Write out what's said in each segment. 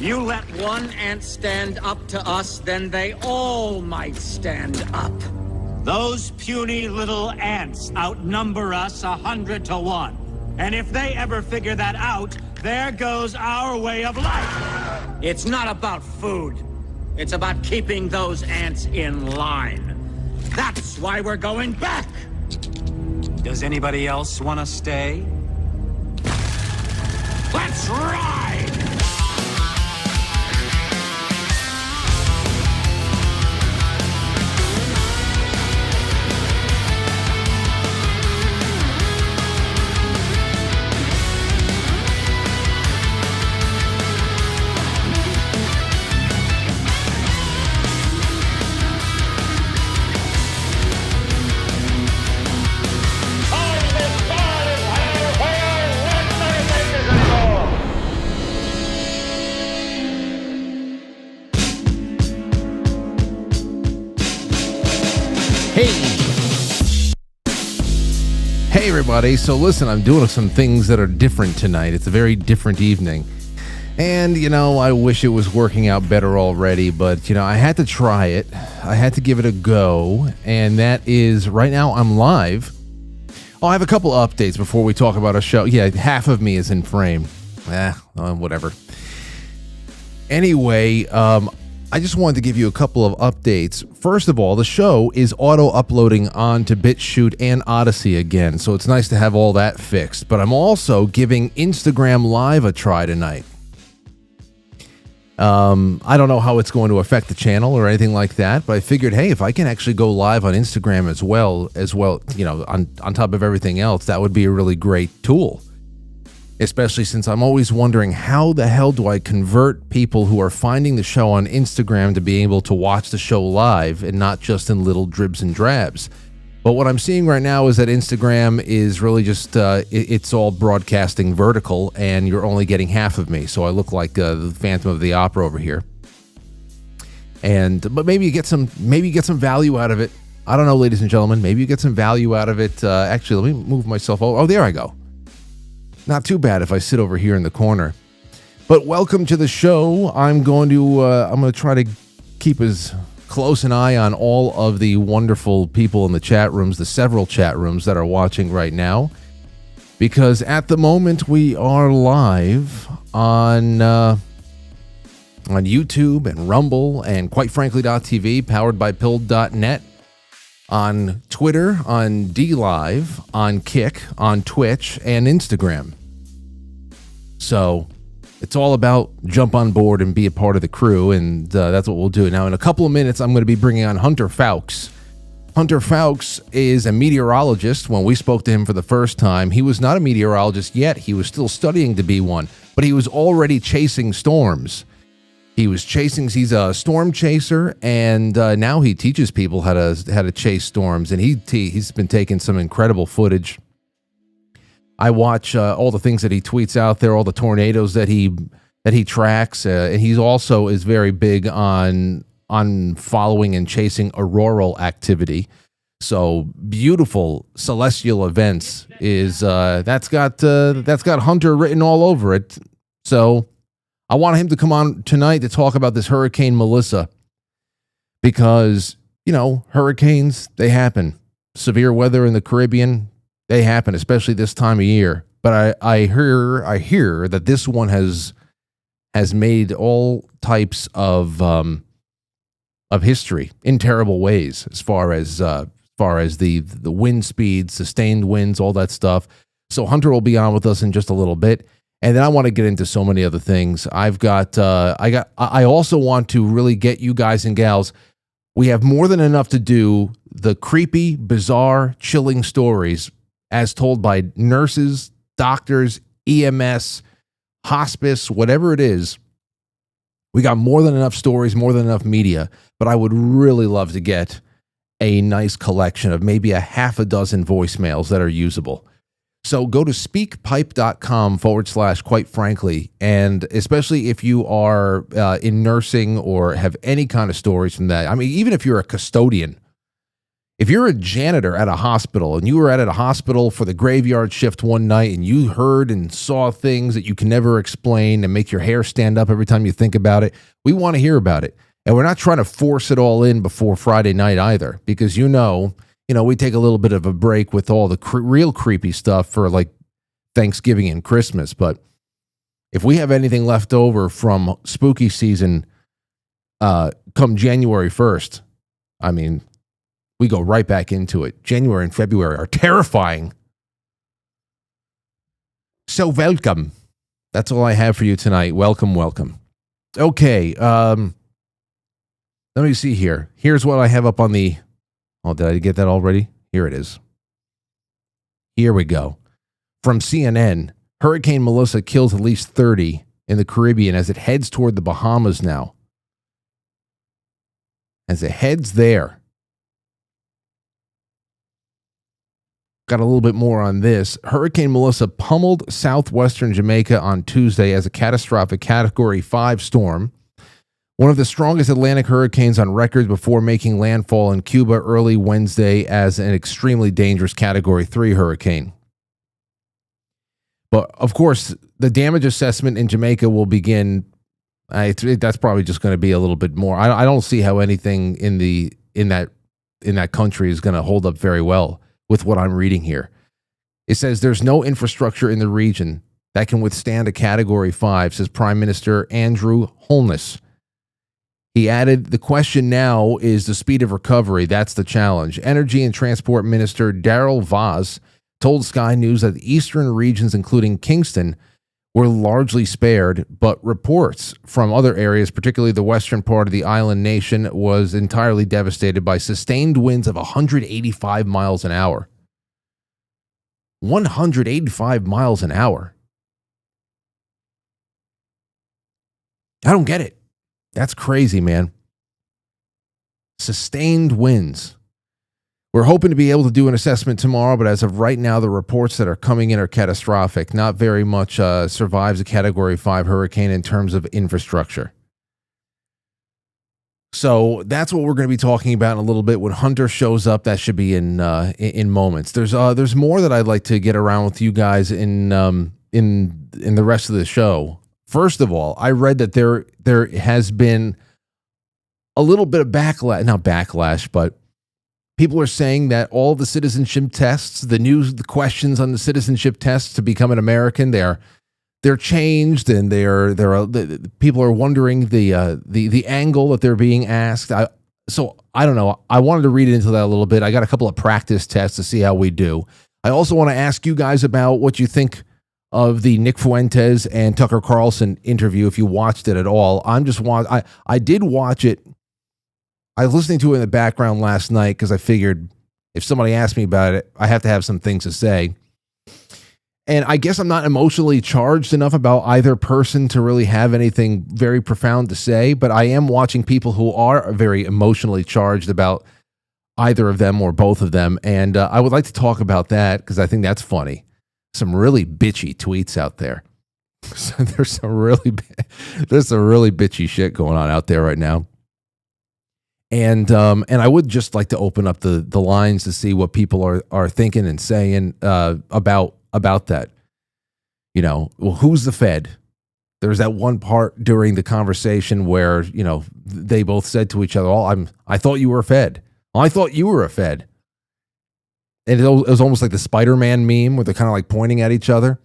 You let one ant stand up to us, then they all might stand up. Those puny little ants outnumber us 100 to 1. And if they ever figure that out, there goes our way of life. It's not about food. It's about keeping those ants in line. That's why we're going back. Does anybody else want to stay? Let's ride! Hey everybody, so listen, I'm doing some things that are different tonight. It's a very different evening. And, I wish it was working out better already, but, I had to try it. I had to give it a go, and that is, right now I'm live. I have a couple of updates before we talk about our show. Yeah, half of me is in frame. Whatever. Anyway, I just wanted to give you a couple of updates. First of all, the show is auto-uploading onto BitChute and Odyssey again, so it's nice to have all that fixed. But I'm also giving Instagram Live a try tonight. I don't know how it's going to affect the channel or anything like that, but I figured, hey, if I can actually go live on Instagram as well, on top of everything else, that would be a really great tool. Especially since I'm always wondering, how the hell do I convert people who are finding the show on Instagram to be able to watch the show live and not just in little dribs and drabs? But what I'm seeing right now is that Instagram is really just, it's all broadcasting vertical, and you're only getting half of me. So I look like the Phantom of the Opera over here. But maybe you get some value out of it. I don't know, ladies and gentlemen. Maybe you get some value out of it. Actually, let me move myself over. Oh, there I go. Not too bad if I sit over here in the corner. But welcome to the show. I'm going to try to keep as close an eye on all of the wonderful people in the chat rooms, the several chat rooms that are watching right now, because at the moment we are live on YouTube and Rumble and Quite Frankly.tv, powered by Pilled.net, on Twitter, on DLive, on Kick, on Twitch, and Instagram. So it's all about jump on board and be a part of the crew, and that's what we'll do. Now, in a couple of minutes, I'm going to be bringing on Hunter Fowkes. Hunter Fowkes is a meteorologist. When we spoke to him for the first time, he was not a meteorologist yet. He was still studying to be one, but he was already chasing storms. He's a storm chaser, and now he teaches people how to chase storms, and he's been taking some incredible footage. I watch all the things that he tweets out there, all the tornadoes that he tracks, and he also is very big on following and chasing auroral activity. So beautiful celestial events is that's got Hunter written all over it. So I want him to come on tonight to talk about this Hurricane Melissa, because, hurricanes, they happen. Severe weather in the Caribbean, they happen, especially this time of year. But I hear that this one has made all types of history in terrible ways, as far as the wind speed, sustained winds, all that stuff. So Hunter will be on with us in just a little bit. And then I want to get into so many other things. I also want to really get you guys and gals. We have more than enough to do the creepy, bizarre, chilling stories as told by nurses, doctors, EMS, hospice, whatever it is. We got more than enough stories, more than enough media, but I would really love to get a nice collection of maybe a half a dozen voicemails that are usable. So go to speakpipe.com/quite frankly, and especially if you are in nursing or have any kind of stories from that. I mean, even if you're a custodian, If you're a janitor at a hospital and you were at a hospital for the graveyard shift one night and you heard and saw things that you can never explain and make your hair stand up every time you think about it, we want to hear about it. And we're not trying to force it all in before Friday night either, because we take a little bit of a break with all the real creepy stuff for like Thanksgiving and Christmas. But if we have anything left over from spooky season come January 1st, I mean, we go right back into it. January and February are terrifying. So welcome. That's all I have for you tonight. Welcome, welcome. Okay, let me see here. Here's what I have up on the... Oh, did I get that already? Here it is. Here we go. From CNN, Hurricane Melissa kills at least 30 in the Caribbean as it heads toward the Bahamas now. As it heads there. Got a little bit more on this. Hurricane Melissa pummeled southwestern Jamaica on Tuesday as a catastrophic Category 5 storm, one of the strongest Atlantic hurricanes on record before making landfall in Cuba early Wednesday as an extremely dangerous Category 3 hurricane. But, of course, the damage assessment in Jamaica will begin. That's probably just going to be a little bit more. I don't see how anything in that country is going to hold up very well with what I'm reading here. It says there's no infrastructure in the region that can withstand a Category 5, says Prime Minister Andrew Holness. He added, the question now is the speed of recovery. That's the challenge. Energy and Transport Minister Daryl Vaz told Sky News that the eastern regions, including Kingston, were largely spared, but reports from other areas, particularly the western part of the island nation, was entirely devastated by sustained winds of 185 miles an hour. 185 miles an hour. I don't get it. That's crazy, man. Sustained winds. We're hoping to be able to do an assessment tomorrow, but as of right now, the reports that are coming in are catastrophic. Not very much survives a Category 5 hurricane in terms of infrastructure. So that's what we're going to be talking about in a little bit. When Hunter shows up, that should be in moments. There's more that I'd like to get around with you guys in the rest of the show. First of all, I read that there has been a little bit of backlash, not backlash, but people are saying that all the citizenship tests, the questions on the citizenship tests to become an American, they're changed, and people are wondering the angle that they're being asked. So I don't know. I wanted to read into that a little bit. I got a couple of practice tests to see how we do. I also want to ask you guys about what you think of the Nick Fuentes and Tucker Carlson interview, if you watched it at all. I did watch it. I was listening to it in the background last night because I figured if somebody asked me about it, I have to have some things to say. And I guess I'm not emotionally charged enough about either person to really have anything very profound to say, but I am watching people who are very emotionally charged about either of them or both of them. And I would like to talk about that because I think that's funny. Some really bitchy tweets out there. So there's some really bitchy shit going on out there right now. And I would just like to open up the lines to see what people are thinking and saying about that. You know, well, who's the Fed? There's that one part during the conversation where, you know, they both said to each other, I thought you were a Fed. I thought you were a Fed. And it was almost like the Spider-Man meme where they're kind of like pointing at each other.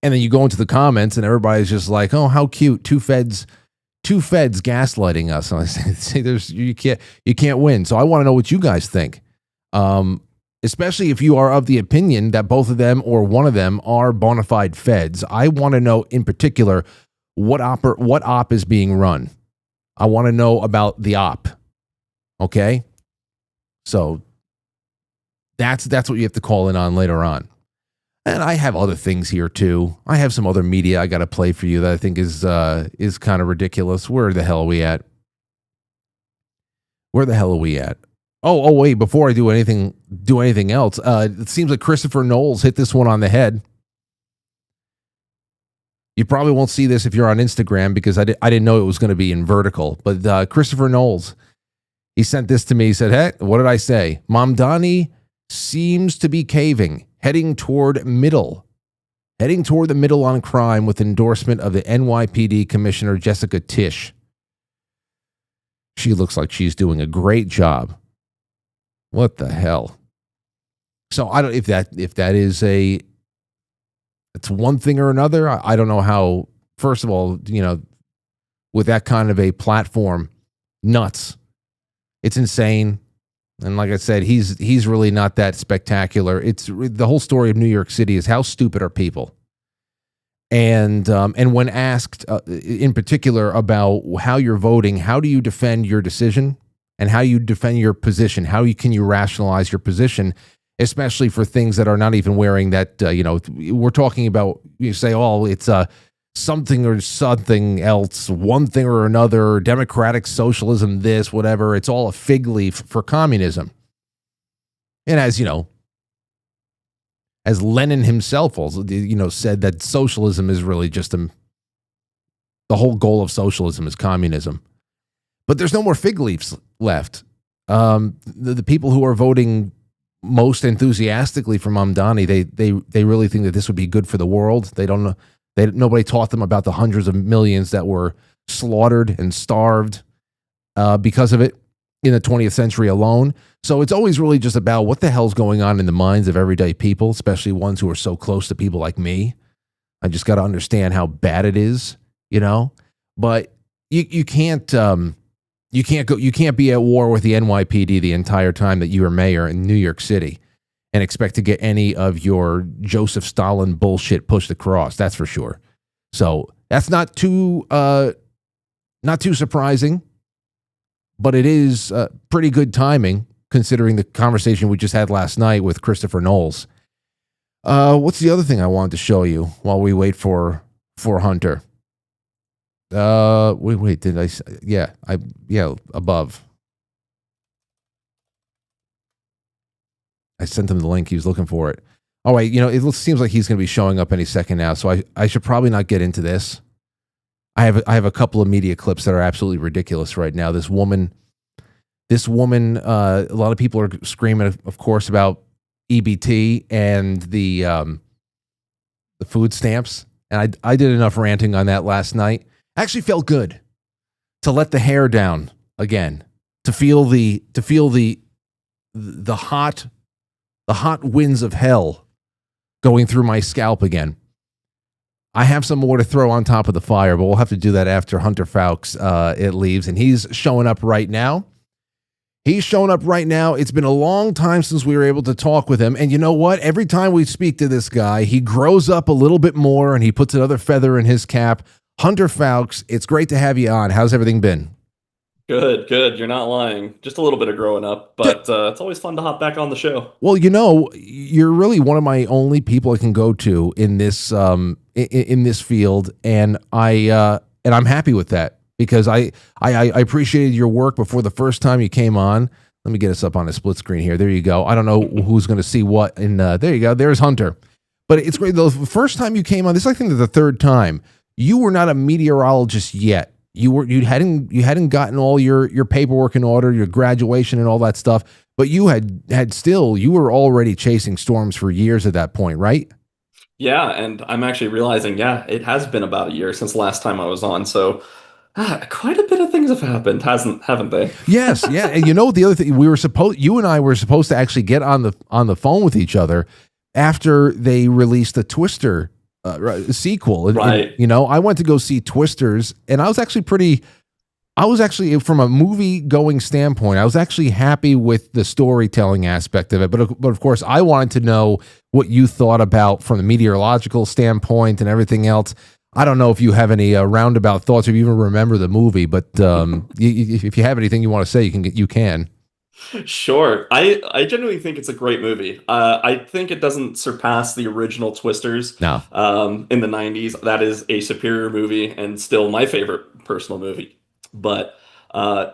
And then you go into the comments and everybody's just like, oh, how cute. Two feds gaslighting us. And I say you can't win. So I want to know what you guys think. Especially if you are of the opinion that both of them or one of them are bona fide feds. I want to know in particular what op is being run. I want to know about the op. Okay? So that's what you have to call in on later on. And I have other things here too. I have some other media I got to play for you that I think is kind of ridiculous. Where the hell are we at? Where the hell are we at? Oh, wait, before I do anything else, it seems like Christopher Knowles hit this one on the head. You probably won't see this if you're on Instagram because I didn't know it was going to be in vertical. But Christopher Knowles, He sent this to me. He said, "Hey, what did I say? Mamdani seems to be caving, heading toward the middle on crime with endorsement of the NYPD Commissioner Jessica Tisch. She looks like she's doing a great job." What the hell? So I don't if that is it's one thing or another. I don't know how. First of all, with that kind of a platform, nuts. It's insane. And like I said, he's really not that spectacular. It's the whole story of New York City is how stupid are people. And when asked in particular about how you're voting, how do you defend your decision and how you defend your position? Can you rationalize your position, especially for things that are not even wearing that? We're talking about. You say, "Oh, it's something or something else, one thing or another, democratic socialism, this, whatever." It's all a fig leaf for communism. And as Lenin himself also, said that socialism is really just the whole goal of socialism is communism. But there's no more fig leaves left. The people who are voting most enthusiastically for Mamdani, they really think that this would be good for the world. They don't know. Nobody taught them about the hundreds of millions that were slaughtered and starved because of it in the 20th century alone. So it's always really just about what the hell's going on in the minds of everyday people, especially ones who are so close to people like me. I just got to understand how bad it is, But you can't be at war with the NYPD the entire time that you are mayor in New York City and expect to get any of your Joseph Stalin bullshit pushed across. That's for sure. So that's not too surprising, but it is pretty good timing considering the conversation we just had last night with Christopher Knowles. What's the other thing I wanted to show you while we wait for Hunter? Wait, did I? Yeah, above. I sent him the link. He was looking for it. Oh, wait, it seems like he's going to be showing up any second now, so I should probably not get into this. I have a couple of media clips that are absolutely ridiculous right now. This woman, a lot of people are screaming, of course, about EBT and the food stamps. And I did enough ranting on that last night. Actually felt good to let the hair down again, to feel the hot winds of hell going through my scalp again. I have some more to throw on top of the fire, but we'll have to do that after Hunter Fowkes it leaves, and he's showing up right now. It's been a long time since we were able to talk with him, and you know what? Every time we speak to this guy, he grows up a little bit more, and he puts another feather in his cap. Hunter Fowkes, it's great to have you on. How's everything been? Good. You're not lying. Just a little bit of growing up, but it's always fun to hop back on the show. Well, you're really one of my only people I can go to in this in this field, and I'm happy with that because I appreciated your work before the first time you came on. Let me get us up on a split screen here. There you go. I don't know who's going to see what, and there you go. There's Hunter. But it's great. The first time you came on, this is I think the third time. You were not a meteorologist yet. You hadn't gotten all your paperwork in order, your graduation and all that stuff, but you were already chasing storms for years at that point, right? Yeah, and I'm actually realizing, it has been about a year since the last time I was on, so quite a bit of things have happened, haven't they? Yes, yeah. And the other thing, you and I were supposed to actually get on the phone with each other after they released the Twister sequel. Right. And, I went to go see Twisters, and I was actually from a movie going standpoint, I was actually happy with the storytelling aspect of it. But of course, I wanted to know what you thought about from the meteorological standpoint and everything else. I don't know if you have any roundabout thoughts or if you even remember the movie, but if you have anything you want to say, you can. Sure. I genuinely think it's a great movie. I think it doesn't surpass the original Twisters. No. In the 90s. That is a superior movie and still my favorite personal movie. But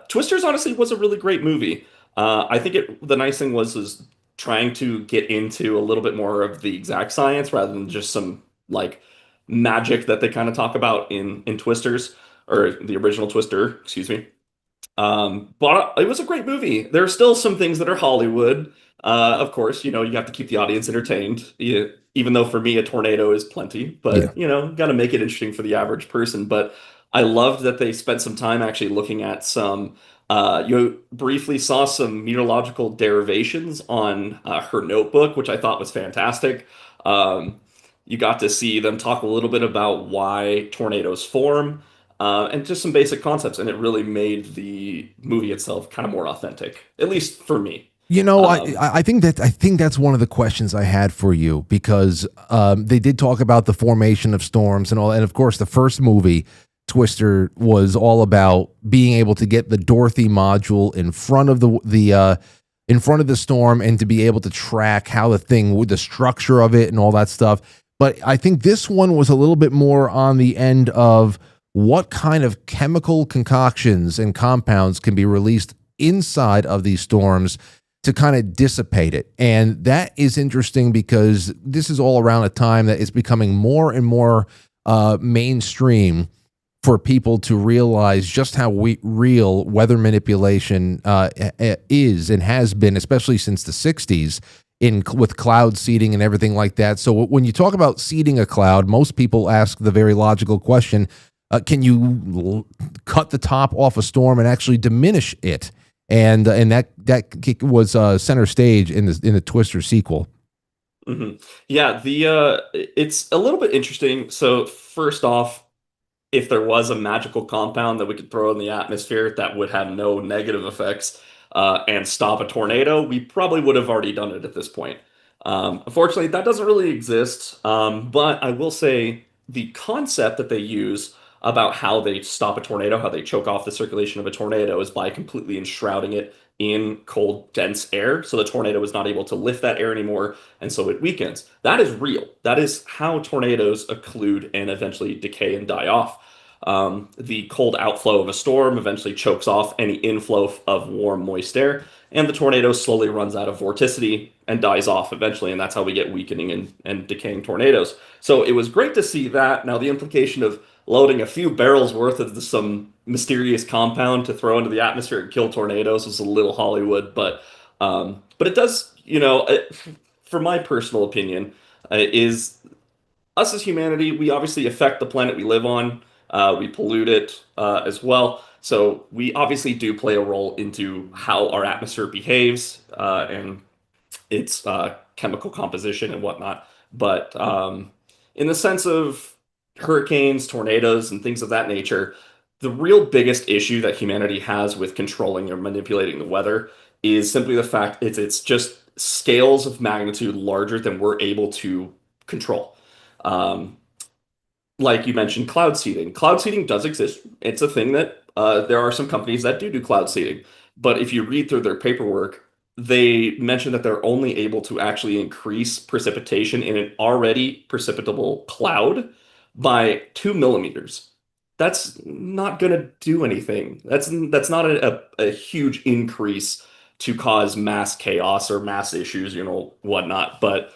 Twisters honestly was a really great movie. I think the nice thing was trying to get into a little bit more of the exact science rather than just some like magic that they kind of talk about in Twisters or the original Twister, excuse me. But it was a great movie. There are still some things that are Hollywood. Of course, you have to keep the audience entertained. Even though for me a tornado is plenty, Yeah. but got to make it interesting for the average person. But I loved that they spent some time actually looking at some. You briefly saw some meteorological derivations on her notebook, which I thought was fantastic. Um, you got to see them talk a little bit about why tornadoes form and just some basic concepts, and it really made the movie itself kind of more authentic, at least for me. You know, Um, I think that's one of the questions I had for you because they did talk about the formation of storms and all, and of course, the first movie, Twister, was all about being able to get the Dorothy module in front of the in front of the storm and to be able to track how the structure of it and all that stuff. But I think this one was a little bit more on the end of what kind of chemical concoctions and compounds can be released inside of these storms to kind of dissipate it. And that is interesting because this is all around a time that is becoming more and more mainstream for people to realize just how real weather manipulation is and has been, especially since the 60s with cloud seeding and everything like that. So when you talk about seeding a cloud, most people ask the very logical question, can you cut the top off a storm and actually diminish it? And that was center stage in the Twister sequel. mhm. Yeah, the it's a little bit interesting. So first off, if there was a magical compound that we could throw in the atmosphere that would have no negative effects and stop a tornado, we probably would have already done it at this point. Unfortunately, that doesn't really exist. But I will say the concept that they use about how they stop a tornado, how they choke off the circulation of a tornado, is by completely enshrouding it in cold, dense air. So the tornado is not able to lift that air anymore, and so it weakens. That is real. That is how tornadoes occlude and eventually decay and die off. The cold outflow of a storm eventually chokes off any inflow of warm, moist air, and the tornado slowly runs out of vorticity and dies off eventually, and that's how we get weakening and decaying tornadoes. So it was great to see that. Now, the implication of loading a few barrels worth of some mysterious compound to throw into the atmosphere and kill tornadoes was a little Hollywood, but it does, for my personal opinion, is us as humanity, we obviously affect the planet we live on. We pollute it as well. So we obviously do play a role into how our atmosphere behaves and its chemical composition and whatnot. But in the sense of hurricanes, tornadoes, and things of that nature, the real biggest issue that humanity has with controlling or manipulating the weather is simply the fact it's just scales of magnitude larger than we're able to control. Um, like you mentioned, cloud seeding. Cloud seeding does exist. It's a thing that there are some companies that do cloud seeding. But if you read through their paperwork, they mention that they're only able to actually increase precipitation in an already precipitable cloud by 2 millimeters. That's not going to do anything. That's not a huge increase to cause mass chaos or mass issues, whatnot. But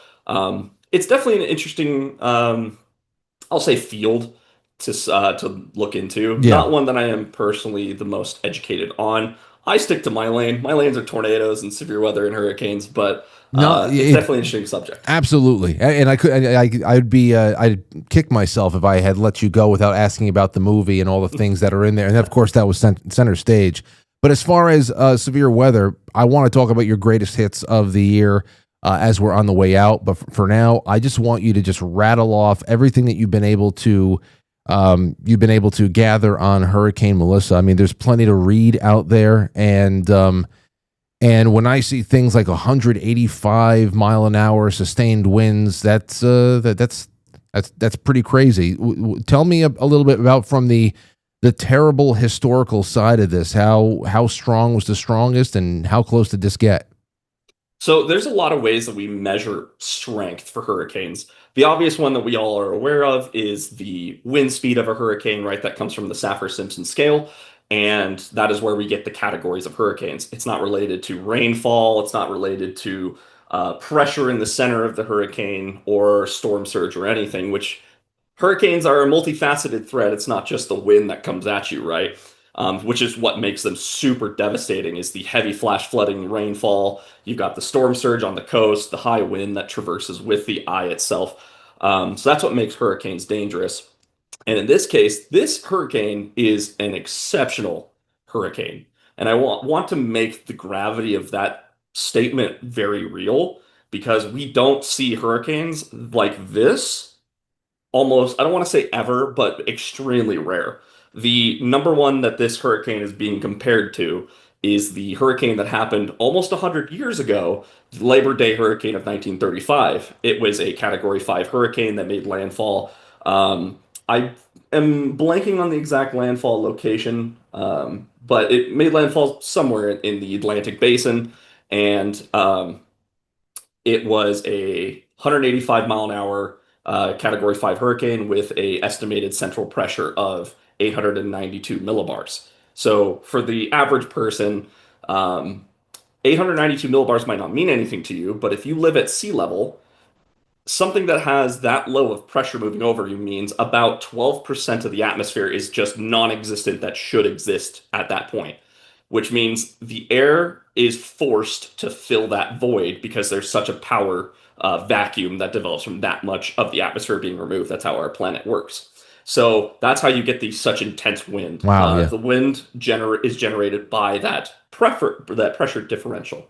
it's definitely an interesting I'll say field to look into. Yeah. Not one that I am personally the most educated on. I stick to my lane. My lanes are tornadoes and severe weather and hurricanes, but No, it's definitely an interesting subject. absolutely. And I could, I'd be, I'd kick myself if I had let you go without asking about the movie and all the things that are in there. And of course, that was center stage. But as far as severe weather, I want to talk about your greatest hits of the year as we're on the way out. But for now, I just want you to just rattle off everything that you've been able to gather on Hurricane Melissa. I mean, there's plenty to read out there, and when I see things like 185 mile an hour sustained winds, that's pretty crazy. Tell me a little bit about from the terrible historical side of this. How strong was the strongest, and how close did this get? So there's a lot of ways that we measure strength for hurricanes. The obvious one that we all are aware of is the wind speed of a hurricane, right? That comes from the Saffir-Simpson scale. And that is where we get the categories of hurricanes. It's not related to rainfall. It's not related to pressure in the center of the hurricane or storm surge or anything, which hurricanes are a multifaceted threat. It's not just the wind that comes at you, right? which is what makes them super devastating, is the heavy flash flooding rainfall. You've got the storm surge on the coast, the high wind that traverses with the eye itself. So that's what makes hurricanes dangerous. And in this case, this hurricane is an exceptional hurricane. And I want to make the gravity of that statement very real, because we don't see hurricanes like this almost, I don't want to say ever, but extremely rare. The number one that this hurricane is being compared to is the hurricane that happened almost 100 years ago, the Labor Day hurricane of 1935. It was a Category 5 hurricane that made landfall. I am blanking on the exact landfall location, but it made landfall somewhere in the Atlantic Basin, and it was a 185 mile an hour Category 5 hurricane with a estimated central pressure of 892 millibars. So for the average person, 892 millibars might not mean anything to you, but if you live at sea level, something that has that low of pressure moving over you means about 12% of the atmosphere is just non-existent that should exist at that point, which means the air is forced to fill that void because there's such a power vacuum that develops from that much of the atmosphere being removed. That's how our planet works. So that's how you get such intense wind. Wow, yeah. The wind is generated by that pressure differential.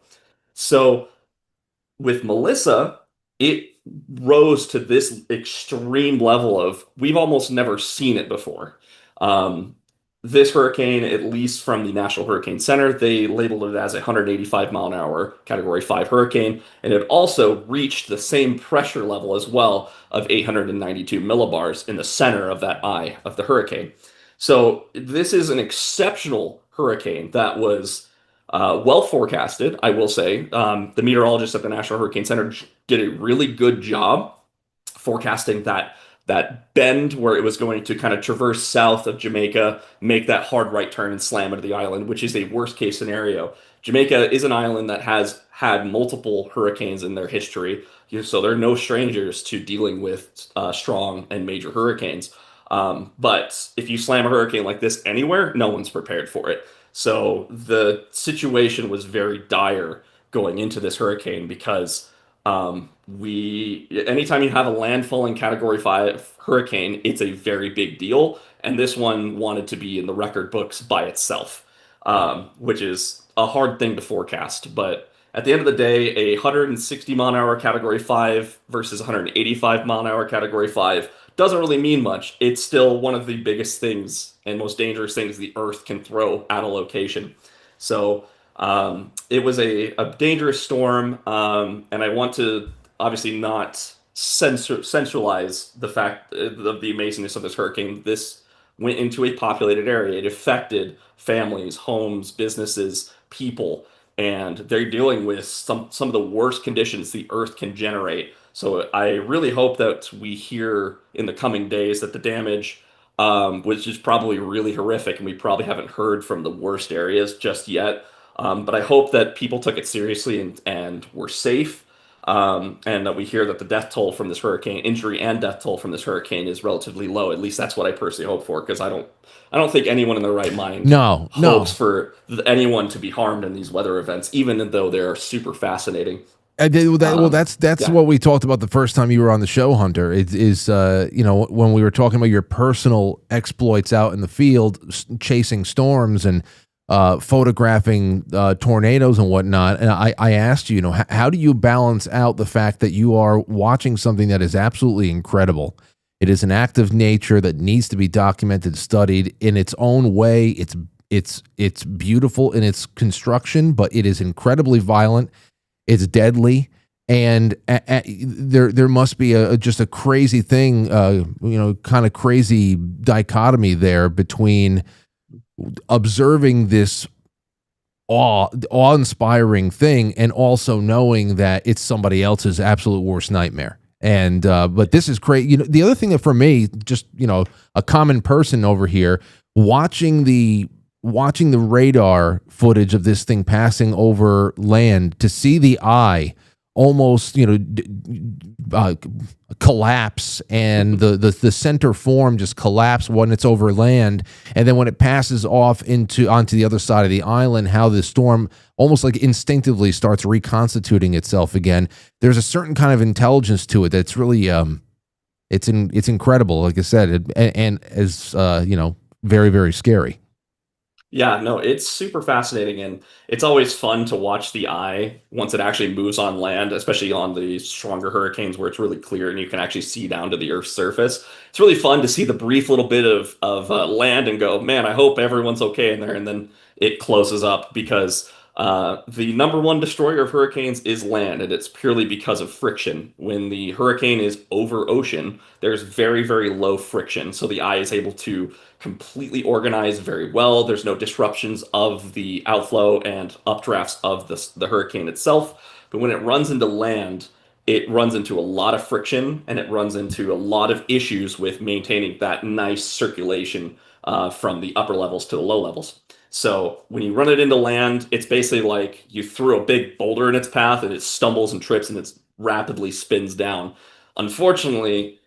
So with Melissa, it rose to this extreme level of, we've almost never seen it before. This hurricane, at least from the National Hurricane Center, they labeled it as a 185 mile an hour Category 5 hurricane, and it also reached the same pressure level as well of 892 millibars in the center of that eye of the hurricane. So this is an exceptional hurricane that was well forecasted, I will say. The meteorologists at the National Hurricane Center did a really good job forecasting that bend where it was going to kind of traverse south of Jamaica, make that hard right turn and slam into the island, which is a worst case scenario. Jamaica is an island that has had multiple hurricanes in their history, so they're no strangers to dealing with strong and major hurricanes. But if you slam a hurricane like this anywhere, no one's prepared for it. So the situation was very dire going into this hurricane because anytime you have a landfalling Category 5 hurricane, it's a very big deal. And this one wanted to be in the record books by itself, which is a hard thing to forecast. But at the end of the day, a 160 mile an hour Category 5 versus 185 mile an hour Category 5 doesn't really mean much. It's still one of the biggest things and most dangerous things the Earth can throw at a location. So it was a dangerous storm, and I want to obviously not centralize the fact of the amazingness of this hurricane. This went into a populated area. It affected families, homes, businesses, people, and they're dealing with some of the worst conditions the Earth can generate. So I really hope that we hear in the coming days that the damage, which is probably really horrific, and we probably haven't heard from the worst areas just yet. But I hope that people took it seriously and were safe, and that we hear that the death toll from this hurricane, injury and death toll from this hurricane, is relatively low. At least that's what I personally hope for, because I don't think anyone in their right mind hopes for anyone to be harmed in these weather events, even though they're super fascinating. That's what we talked about the first time you were on the show, Hunter. It is when we were talking about your personal exploits out in the field, chasing storms and photographing tornadoes and whatnot. And I asked you, how do you balance out the fact that you are watching something that is absolutely incredible? It is an act of nature that needs to be documented, studied in its own way. It's beautiful in its construction, but it is incredibly violent. It's deadly, and there must be just a crazy thing, kind of crazy dichotomy there between observing this awe-inspiring thing and also knowing that it's somebody else's absolute worst nightmare. And but this is great. The other thing that for me, just a common person over here, watching the radar footage of this thing passing over land, to see the eye almost uh, collapse, and the center form just collapse when it's over land, and then when it passes off onto the other side of the island, how the storm almost like instinctively starts reconstituting itself again. There's a certain kind of intelligence to it that's really it's incredible, like I said, and as very, very scary. Yeah, no, it's super fascinating, and it's always fun to watch the eye once it actually moves on land, especially on the stronger hurricanes where it's really clear and you can actually see down to the Earth's surface. It's really fun to see the brief little bit of land and go, man, I hope everyone's okay in there, and then it closes up because the number one destroyer of hurricanes is land, and it's purely because of friction. When the hurricane is over ocean, there's very, very low friction, so the eye is able to completely organized very well. There's no disruptions of the outflow and updrafts of the hurricane itself. But when it runs into land, it runs into a lot of friction and it runs into a lot of issues with maintaining that nice circulation from the upper levels to the low levels. So when you run it into land, it's basically like you threw a big boulder in its path and it stumbles and trips and it rapidly spins down. Unfortunately,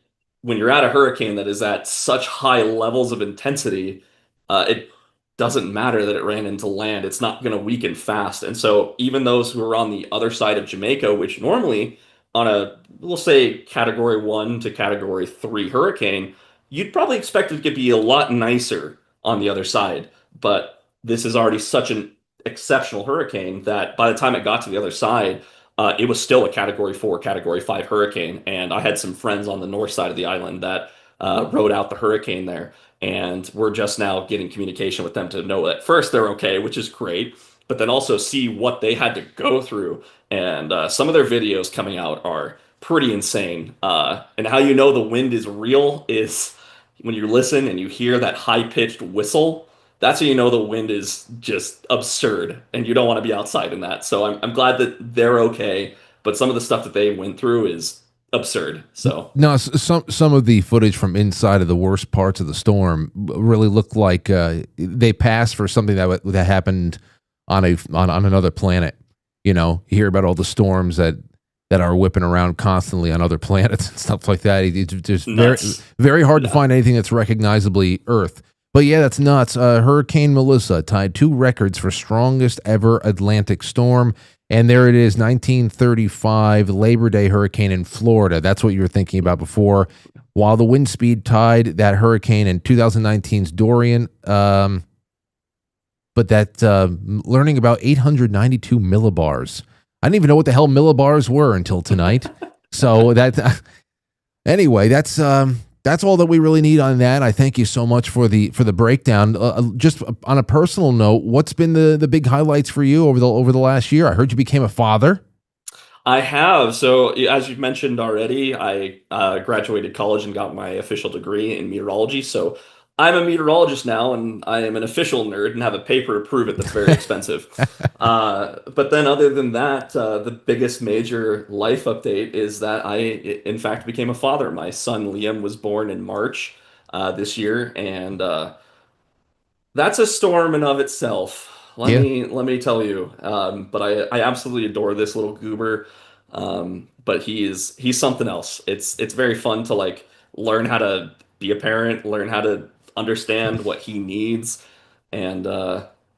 when you're at a hurricane that is at such high levels of intensity, it doesn't matter that it ran into land. It's not going to weaken fast. And so even those who are on the other side of Jamaica, which normally on a, we'll say, category 1 to category 3 hurricane, you'd probably expect it to be a lot nicer on the other side. But this is already such an exceptional hurricane that by the time it got to the other side, it was still a Category 4, Category 5 hurricane. And I had some friends on the north side of the island that rode out the hurricane there. And we're just now getting communication with them to know that first they're okay, which is great, but then also see what they had to go through. And some of their videos coming out are pretty insane. And how you know the wind is real is when you listen and you hear that high-pitched whistle. That's how you know the wind is just absurd and you don't want to be outside in that. So I'm glad that they're okay, but some of the stuff that they went through is absurd. So No, some of the footage from inside of the worst parts of the storm really looked like they passed for something that happened on another planet. You hear about all the storms that are whipping around constantly on other planets and stuff like that. It's just very, very hard to find anything that's recognizably Earth. But yeah, that's nuts. Hurricane Melissa tied 2 records for strongest ever Atlantic storm. And there it is, 1935 Labor Day hurricane in Florida. That's what you were thinking about before. While the wind speed tied that hurricane in 2019's Dorian. But that learning about 892 millibars. I didn't even know what the hell millibars were until tonight. So anyway, that's all that we really need on that. I thank you so much for the breakdown. Just on a personal note, what's been the big highlights for you over the last year? I heard you became a father. I have. So as you've mentioned already, I graduated college and got my official degree in meteorology. So I'm a meteorologist now, and I am an official nerd and have a paper to prove it that's very expensive. But then other than that, the biggest major life update is that I, in fact, became a father. My son Liam was born in March this year, and that's a storm in of itself. Yeah. Let me tell you. But I absolutely adore this little goober. But he's something else. It's very fun to like learn how to be a parent, learn how to understand what he needs, and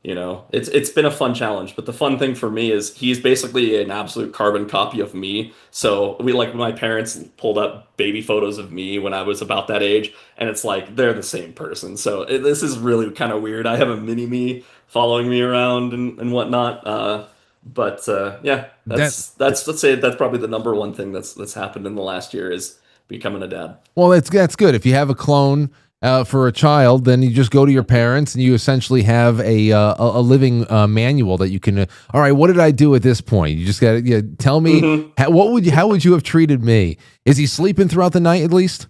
it's been a fun challenge. But the fun thing for me is he's basically an absolute carbon copy of me. So my parents pulled up baby photos of me when I was about that age, and it's like they're the same person. So this is really kind of weird. I have a mini me following me around and whatnot. But yeah, that's let's say that's probably the number one thing that's happened in the last year is becoming a dad. Well, that's good. If you have a clone for a child, then you just go to your parents and you essentially have a living manual that you can. All right, what did I do at this point? You just got to tell me how would you have treated me? Is he sleeping throughout the night at least?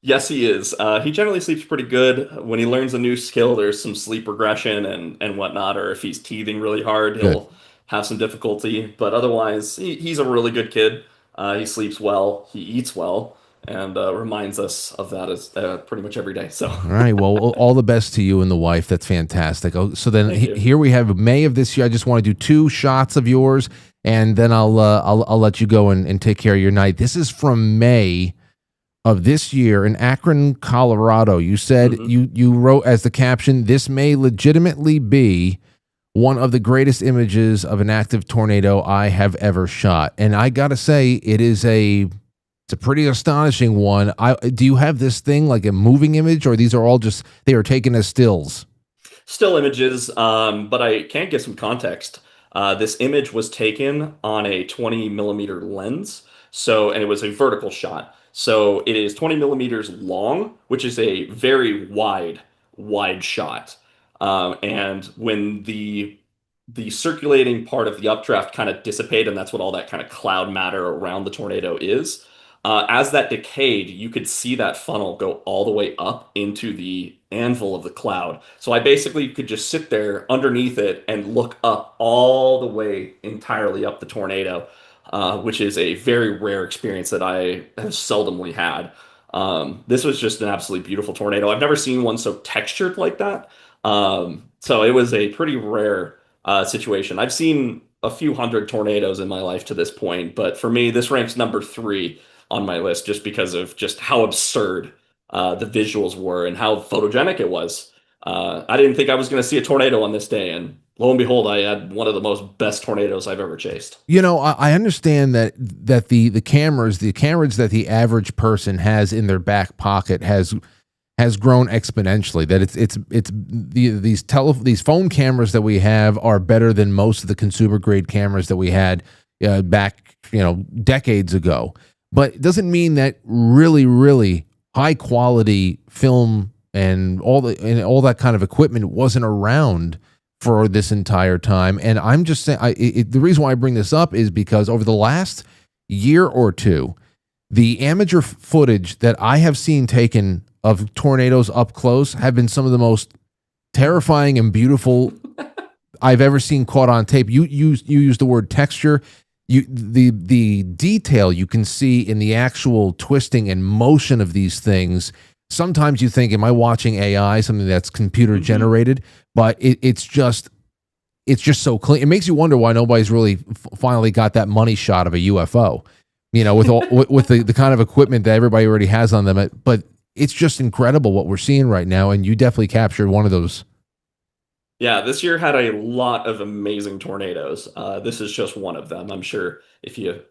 Yes, he is. He generally sleeps pretty good. When he learns a new skill, there's some sleep regression and whatnot, or if he's teething really hard, he'll have some difficulty. But otherwise, he's a really good kid. He sleeps well, he eats well, and reminds us of that as pretty much every day. So All right. Well, all the best to you and the wife. That's fantastic. Oh, so then thank you. here we have May of this year. I just want to do two shots of yours, and then I'll let you go and take care of your night. This is from May of this year in Akron, Colorado. You said you wrote as the caption, "This may legitimately be one of the greatest images of an active tornado I have ever shot." And I gotta say, it's a pretty astonishing one. Do you have this thing like a moving image, or these are all just they are taken as stills? Still images, but I can give some context. This image was taken on a 20 millimeter lens, and it was a vertical shot. So it is 20 millimeters long, which is a very wide shot. And when the circulating part of the updraft kind of dissipate, and that's what all that kind of cloud matter around the tornado is. As that decayed, you could see that funnel go all the way up into the anvil of the cloud. So I basically could just sit there underneath it and look up all the way entirely up the tornado, which is a very rare experience that I have seldomly had. This was just an absolutely beautiful tornado. I've never seen one so textured like that. So it was a pretty rare situation. I've seen a few hundred tornadoes in my life to this point, but for me, this ranks number three on my list just because of just how absurd the visuals were and how photogenic it was. I didn't think I was going to see a tornado on this day, and lo and behold, I had one of the most best tornadoes I've ever chased. You know, I understand that the cameras that the average person has in their back pocket has grown exponentially. That these phone cameras that we have are better than most of the consumer grade cameras that we had back decades ago. But it doesn't mean that really high quality film and all that kind of equipment wasn't around for this entire time. And I'm just saying, the reason why I bring this up is because over the last year or two, the amateur footage that I have seen taken of tornadoes up close have been some of the most terrifying and beautiful I've ever seen caught on tape. You use the word texture. The detail you can see in the actual twisting and motion of these things. Sometimes you think, am I watching AI, something that's computer generated? But it's just so clean. It makes you wonder why nobody's really finally got that money shot of a UFO, with all, with the kind of equipment that everybody already has on them. But it's just incredible what we're seeing right now. And you definitely captured one of those. Yeah, this year had a lot of amazing tornadoes. This is just one of them. I'm sure if you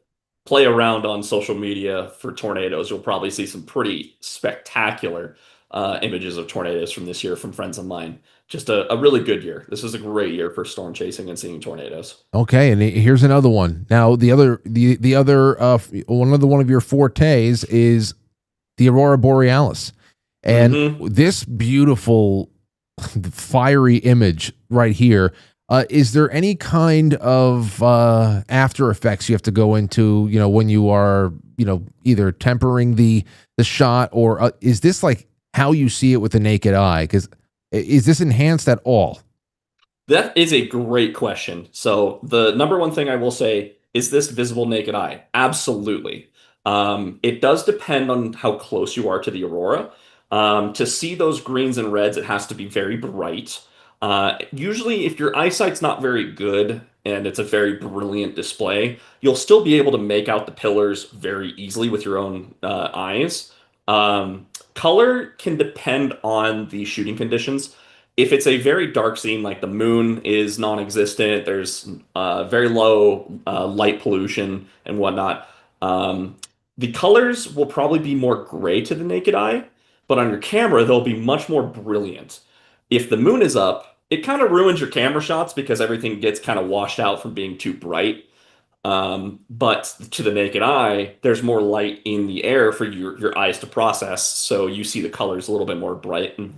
play around on social media for tornadoes, you'll probably see some pretty spectacular images of tornadoes from this year from friends of mine. Just a really good year. This was a great year for storm chasing and seeing tornadoes. Okay, and here's another one. Now, the other one of your fortes is the Aurora Borealis, and this beautiful fiery image right here. Is there any kind of after effects you have to go into, when you are, either tempering the shot, or is this like how you see it with the naked eye? Because is this enhanced at all? That is a great question. So the number one thing I will say is this visible naked eye? Absolutely. It does depend on how close you are to the aurora. To see those greens and reds, it has to be very bright. Usually, if your eyesight's not very good and it's a very brilliant display, you'll still be able to make out the pillars very easily with your own eyes. Color can depend on the shooting conditions. If it's a very dark scene, like the moon is non-existent, there's very low light pollution and whatnot, the colors will probably be more gray to the naked eye, but on your camera, they'll be much more brilliant. If the moon is up, it kind of ruins your camera shots because everything gets kind of washed out from being too bright. But to the naked eye, there's more light in the air for your eyes to process, so you see the colors a little bit more bright and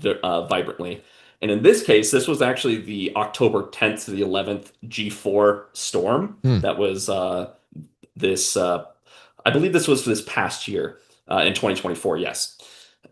vibrantly. And in this case, this was actually the October 10th to the 11th G4 storm. That was I believe this was this past year in 2024, yes.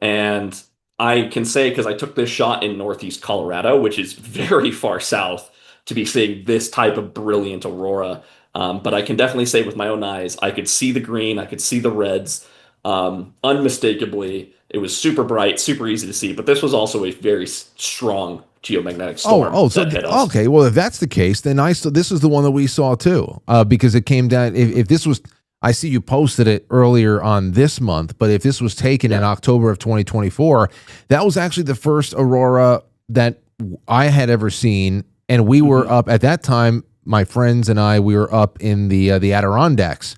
And I can say, because I took this shot in Northeast Colorado, which is very far south, to be seeing this type of brilliant aurora. But I can definitely say with my own eyes, I could see the green, I could see the reds. Unmistakably, it was super bright, super easy to see, but this was also a very strong geomagnetic Oh, storm oh, so that hit us. okay. Well, if that's the case, then this is the one that we saw too, because it came down. If this was, I see you posted it earlier on this month, but if this was taken in October of 2024, that was actually the first aurora that I had ever seen, and we were up at that time. My friends and I, we were up in the Adirondacks,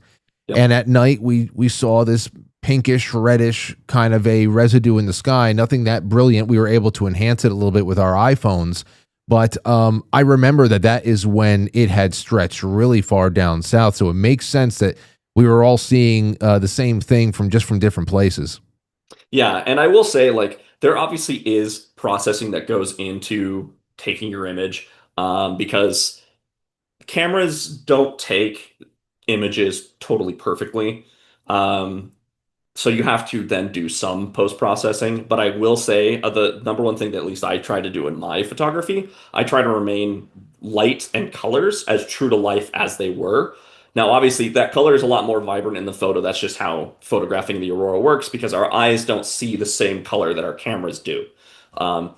and at night we saw this pinkish, reddish kind of a residue in the sky. Nothing that brilliant. We were able to enhance it a little bit with our iPhones. But I remember that is when it had stretched really far down south. So it makes sense that we were all seeing the same thing from different places. Yeah, and I will say, like, there obviously is processing that goes into taking your image, because cameras don't take images totally perfectly. So you have to then do some post-processing. But I will say the number one thing that at least I try to do in my photography, I try to remain light and colors as true to life as they were. Now, obviously, that color is a lot more vibrant in the photo. That's just how photographing the aurora works because our eyes don't see the same color that our cameras do.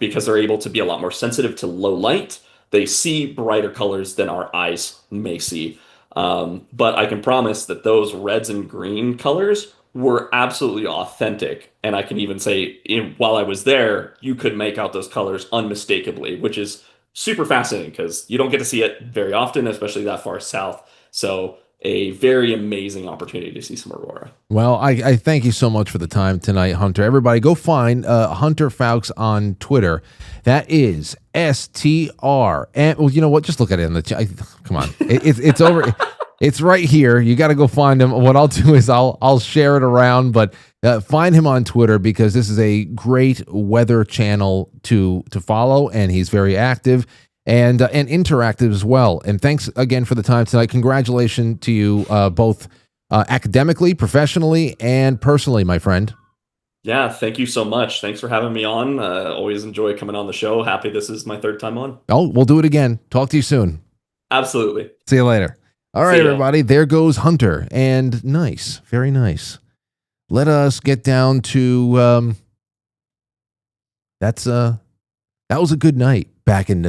Because they're able to be a lot more sensitive to low light. They see brighter colors than our eyes may see. But I can promise that those reds and green colors were absolutely authentic. And I can even say, while I was there, you could make out those colors unmistakably, which is super fascinating because you don't get to see it very often, especially that far south. So a very amazing opportunity to see some aurora. Well, I thank you so much for the time tonight, Hunter. Everybody go find Hunter Fowkes on Twitter. That is STR. And well, you know what? Just look at it in the come on. It's over. It's right here. You got to go find him. What I'll do is I'll share it around, but find him on Twitter because this is a great weather channel to follow, and he's very active and interactive as well. And thanks again for the time tonight. Congratulations to you both academically, professionally, and personally, my friend. Yeah, thank you so much. Thanks for having me on. Always enjoy coming on the show. Happy this is my third time on. Oh, we'll do it again. Talk to you soon. Absolutely. See you later. All right, everybody. There goes Hunter. And nice. Very nice. Let us get down to that was a good night back in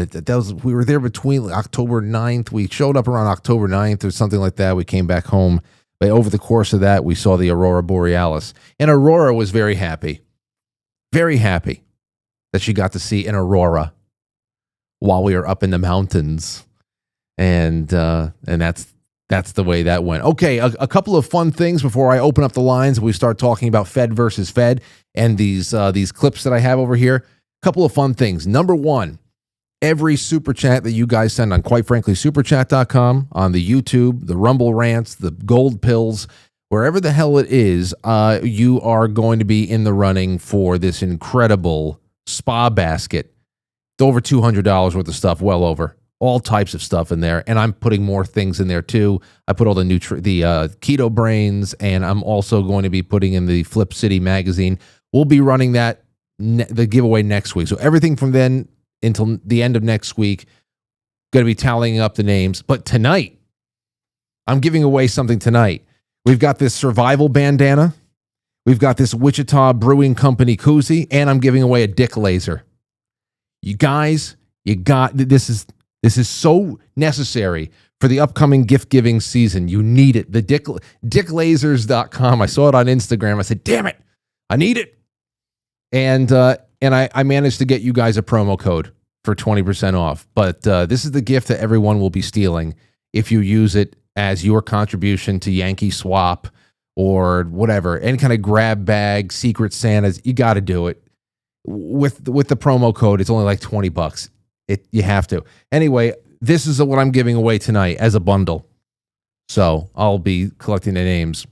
we were there between October 9th. We showed up around October 9th or something like that. We came back home. But over the course of that, we saw the Aurora Borealis. And Aurora was very happy that she got to see an aurora while we were up in the mountains. And that's the way that went. Okay, a couple of fun things before I open up the lines and we start talking about Fed versus Fed and these clips that I have over here. A couple of fun things. Number one, every super chat that you guys send on quitefranklysuperchat.com, on the YouTube, the Rumble rants, the gold pills, wherever the hell it is, you are going to be in the running for this incredible spa basket. It's over $200 worth of stuff, well over. All types of stuff in there, and I'm putting more things in there too. I put all the Keto Brainz, and I'm also going to be putting in the Flip City magazine. We'll be running that the giveaway next week. So everything from then until the end of next week, going to be tallying up the names. But tonight, I'm giving away something tonight. We've got this survival bandana. We've got this Wichita Brewing Company koozie, and I'm giving away a dick laser. You guys, this is so necessary for the upcoming gift-giving season. You need it. The dicklasers.com. I saw it on Instagram. I said, damn it, I need it. And I managed to get you guys a promo code for 20% off. But this is the gift that everyone will be stealing if you use it as your contribution to Yankee Swap or whatever. Any kind of grab bag, Secret Santas, you got to do it. With the promo code, it's only like $20. You have to. Anyway, this is what I'm giving away tonight as a bundle. So I'll be collecting the names.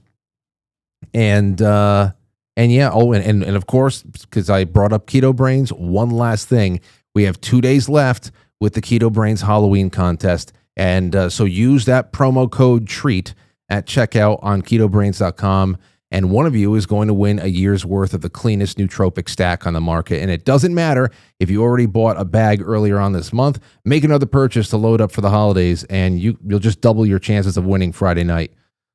And yeah, and of course, because I brought up Keto Brainz, one last thing. We have 2 days left with the Keto Brainz Halloween contest. And so use that promo code TREAT at checkout on ketobrainz.com. And one of you is going to win a year's worth of the cleanest nootropic stack on the market. And it doesn't matter if you already bought a bag earlier on this month. Make another purchase to load up for the holidays, and you'll just double your chances of winning Friday night.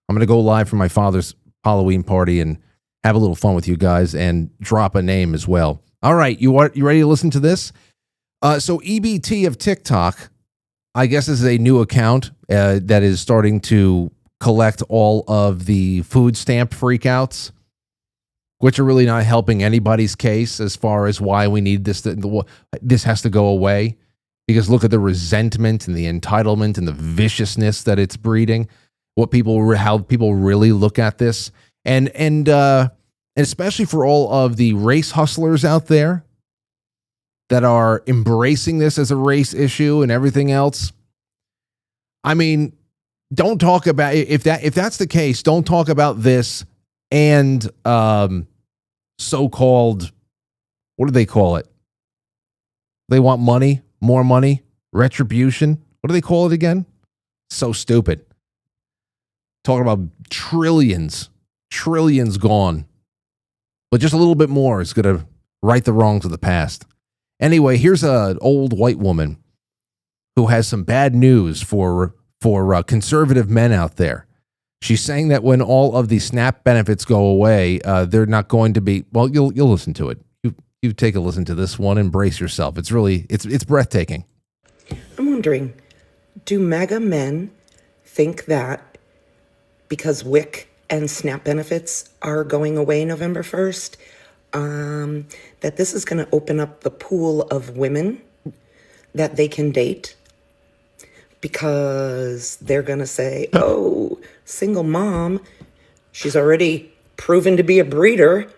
I'm going to go live for my father's Halloween party and have a little fun with you guys and drop a name as well. All right, you ready to listen to this? So EBT of TikTok, I guess, is a new account that is starting to collect all of the food stamp freakouts, which are really not helping anybody's case as far as why we need this. This has to go away, because look at the resentment and the entitlement and the viciousness that it's breeding. How people really look at this, and especially for all of the race hustlers out there that are embracing this as a race issue and everything else. I mean, don't talk about if that's the case. Don't talk about this and so-called, what do they call it? They want money, more money, retribution. What do they call it again? So stupid. Talking about trillions gone. But just a little bit more is going to right the wrongs of the past. Anyway, here's an old white woman who has some bad news for conservative men out there. She's saying that when all of the SNAP benefits go away, they're not going to be. Well, you'll listen to it. You take a listen to this one and brace yourself. It's really it's breathtaking. I'm wondering, do MAGA men think that because WIC and SNAP benefits are going away November 1st, that this is going to open up the pool of women that they can date? Because they're going to say, oh, single mom, she's already proven to be a breeder,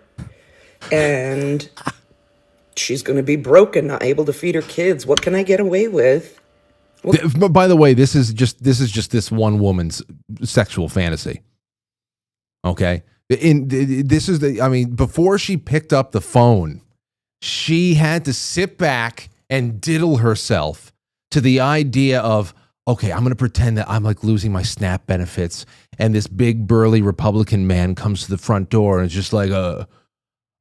and she's going to be broke and not able to feed her kids. What can I get away with? By the way, this is just this one woman's sexual fantasy. Okay. Before she picked up the phone, she had to sit back and diddle herself to the idea of, okay, I'm going to pretend that I'm like losing my SNAP benefits, and this big burly Republican man comes to the front door and is just like,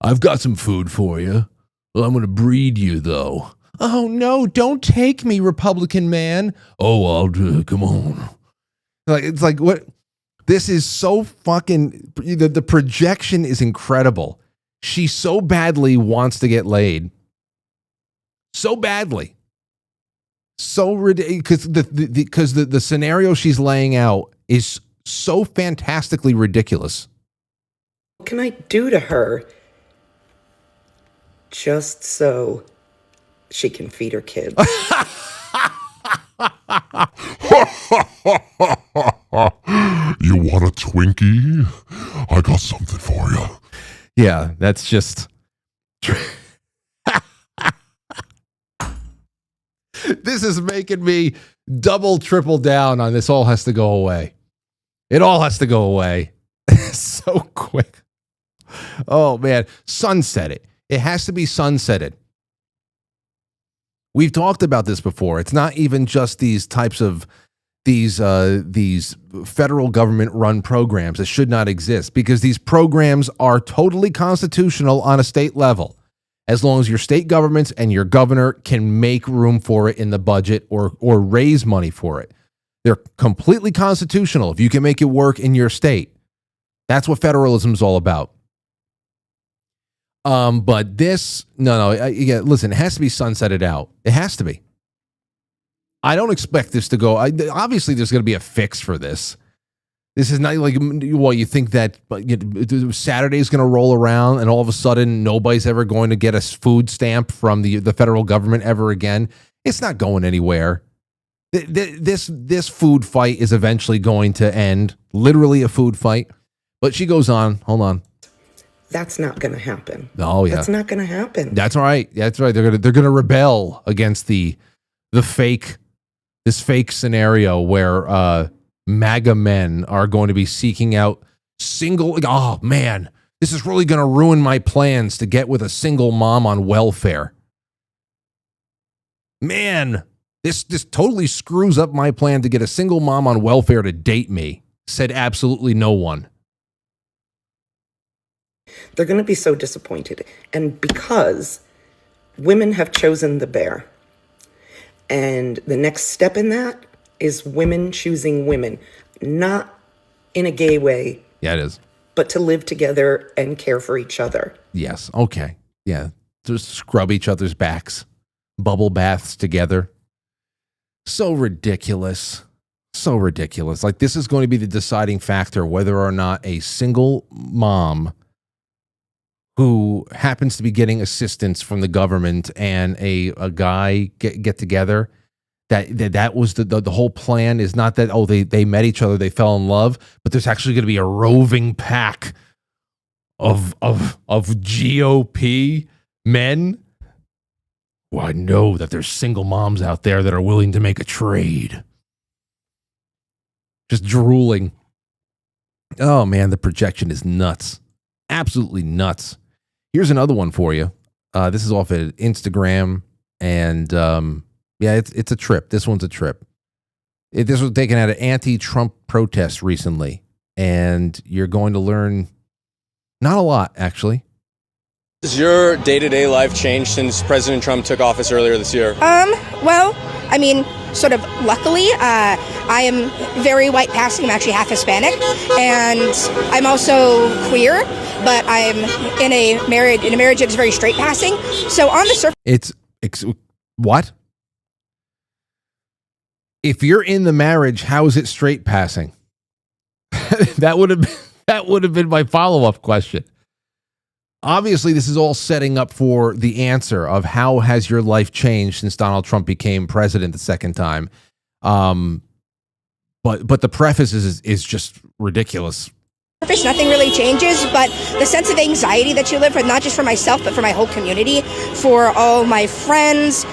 I've got some food for you. Well, I'm going to breed you though. Oh no, don't take me, Republican man. Oh, I'll do it. Come on. It's like what? This is so fucking, the projection is incredible. She so badly wants to get laid. So badly. So ridiculous, because the scenario she's laying out is so fantastically ridiculous. What can I do to her just so she can feed her kids? You want a Twinkie? I got something for you. Yeah, that's just... This is making me double, triple down on this all has to go away. It all has to go away. So quick. Oh, man. Sunset it. It has to be sunsetted. We've talked about this before. It's not even just these types of these federal government run programs that should not exist, because these programs are totally constitutional on a state level, as long as your state governments and your governor can make room for it in the budget or raise money for it. They're completely constitutional if you can make it work in your state. That's what federalism is all about. But this, listen, it has to be sunsetted out. It has to be. I don't expect this to go. Obviously, there's going to be a fix for this. This is not like, well, you think that Saturday is going to roll around and all of a sudden nobody's ever going to get a food stamp from the federal government ever again. It's not going anywhere. This food fight is eventually going to end. Literally a food fight. But she goes on. Hold on. That's not going to happen. Oh yeah, that's not going to happen. That's right. That's right. They're gonna rebel against this fake scenario where MAGA men are going to be seeking out single. Oh man, this is really going to ruin my plans to get with a single mom on welfare. Man, this totally screws up my plan to get a single mom on welfare to date me. Said absolutely no one. They're going to be so disappointed. And because women have chosen the bear, and the next step in that is women choosing women, not in a gay way. Yeah, it is. but to live together and care for each other. Yes. Okay. Yeah. Just scrub each other's backs, bubble baths together. So ridiculous. So ridiculous. Like, this is going to be the deciding factor whether or not a single mom who happens to be getting assistance from the government and a guy get together. That was the whole plan. Is not that, oh, they met each other, they fell in love, but there's actually going to be a roving pack of GOP men. Well, I know that there's single moms out there that are willing to make a trade. Just drooling. Oh man, the projection is nuts. Absolutely nuts. Here's another one for you. This is off of Instagram, and yeah, it's a trip. This one's a trip. This was taken at an anti-Trump protest recently, and you're going to learn not a lot, actually. Has your day-to-day life changed since President Trump took office earlier this year? Well, I mean, sort of luckily, I am very white passing. I'm actually half Hispanic, and I'm also queer, but I'm in a marriage that is very straight passing. So on the surface, what? If you're in the marriage, how is it straight passing? That would have been my follow-up question. Obviously, this is all setting up for the answer of how has your life changed since Donald Trump became president the second time. But the preface is just ridiculous. Nothing really changes, but the sense of anxiety that you live with, not just for myself, but for my whole community, for all my friends,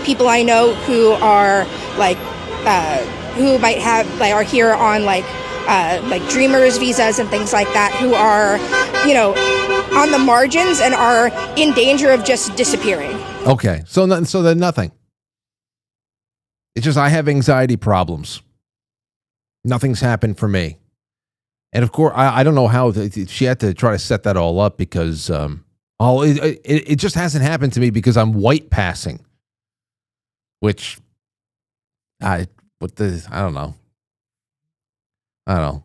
people I know who are who might have are here on dreamers visas and things like that, who are, on the margins and are in danger of just disappearing. Okay, so then nothing. It's just I have anxiety problems. Nothing's happened for me. And of course, I don't know how she had to try to set that all up because it just hasn't happened to me because I'm white passing, which I don't know.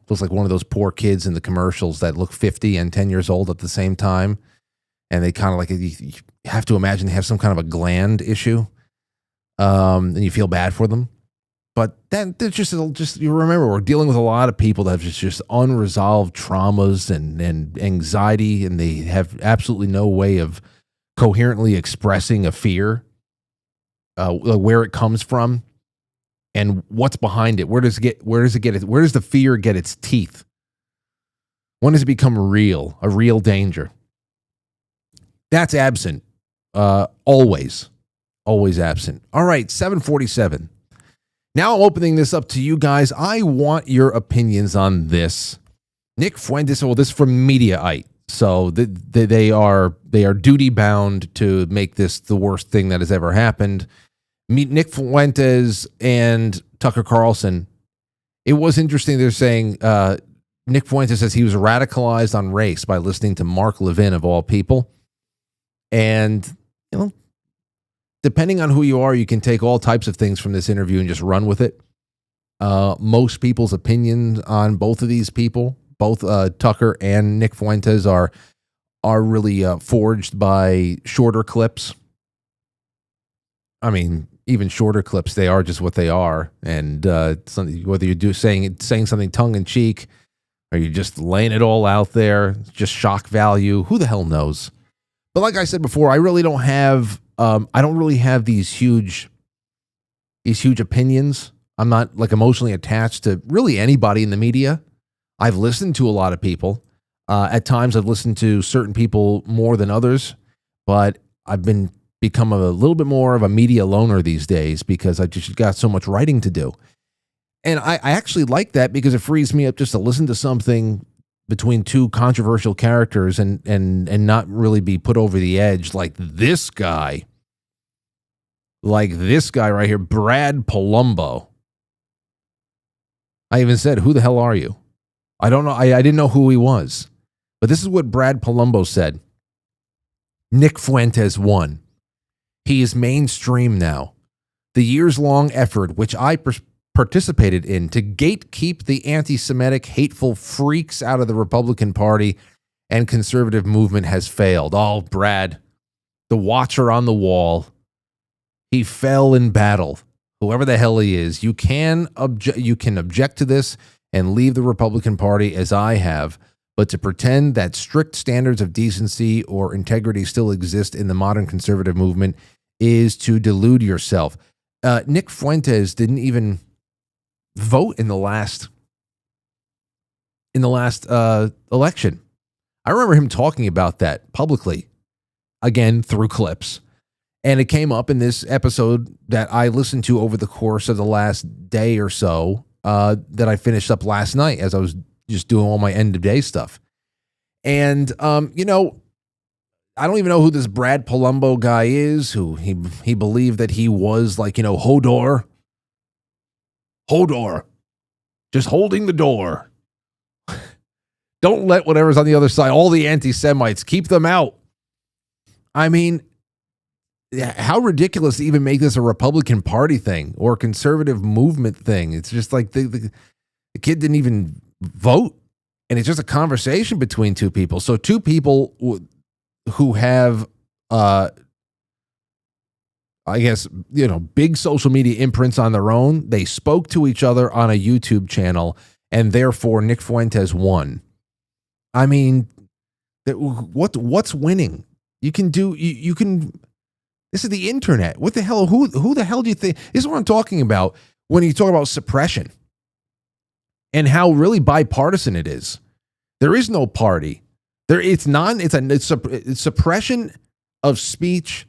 Looks like one of those poor kids in the commercials that look 50 and 10 years old at the same time, and they kind of you have to imagine they have some kind of a gland issue, and you feel bad for them. But then there's just you remember we're dealing with a lot of people that have just unresolved traumas and anxiety, and they have absolutely no way of coherently expressing a fear, where it comes from, and what's behind it. Where does the fear get its teeth? When does it become real, a real danger? That's absent, always absent. All right, 747. Now I'm opening this up to you guys. I want your opinions on this. Nick Fuentes, well, this is from Mediaite. So they are duty bound to make this the worst thing that has ever happened. Nick Fuentes and Tucker Carlson. It was interesting. They're saying Nick Fuentes says he was radicalized on race by listening to Mark Levin, of all people. And, depending on who you are, you can take all types of things from this interview and just run with it. Most people's opinions on both of these people, both Tucker and Nick Fuentes, are really forged by shorter clips. I mean, even shorter clips, they are just what they are. And whether you're saying something tongue in cheek, or you're just laying it all out there, just shock value, who the hell knows? But like I said before, I really don't have. I don't really have these huge opinions. I'm not emotionally attached to really anybody in the media. I've listened to a lot of people. At times, I've listened to certain people more than others, but I've become a little bit more of a media loner these days because I just got so much writing to do. And I actually like that because it frees me up just to listen to something between two controversial characters and not really be put over the edge like this guy right here, Brad Palumbo. I even said, who the hell are you? I don't know. I didn't know who he was. But this is what Brad Palumbo said. Nick Fuentes won. He is mainstream now. The years-long effort, which I participated in to gatekeep the anti-Semitic, hateful freaks out of the Republican Party and conservative movement has failed. Oh, Brad, the watcher on the wall, he fell in battle. Whoever the hell he is, you can object to this and leave the Republican Party as I have, but to pretend that strict standards of decency or integrity still exist in the modern conservative movement is to delude yourself. Nick Fuentes didn't even vote in the last election. I remember him talking about that publicly, again through clips, and it came up in this episode that I listened to over the course of the last day or so that I finished up last night as I was just doing all my end of day stuff. And I don't even know who this Brad Palumbo guy is, who he believed that he was like, Hodor, just holding the door. Don't let whatever's on the other side, all the anti-Semites, keep them out. I mean, how ridiculous to even make this a Republican Party thing or a conservative movement thing. It's just like the kid didn't even vote, and it's just a conversation between two people. So two people who have, I guess, big social media imprints on their own. They spoke to each other on a YouTube channel, and therefore Nick Fuentes won. I mean, what's winning? You can. This is the internet. What the hell? Who the hell do you think? This is what I'm talking about when you talk about suppression and how really bipartisan it is. There is no party. It's suppression of speech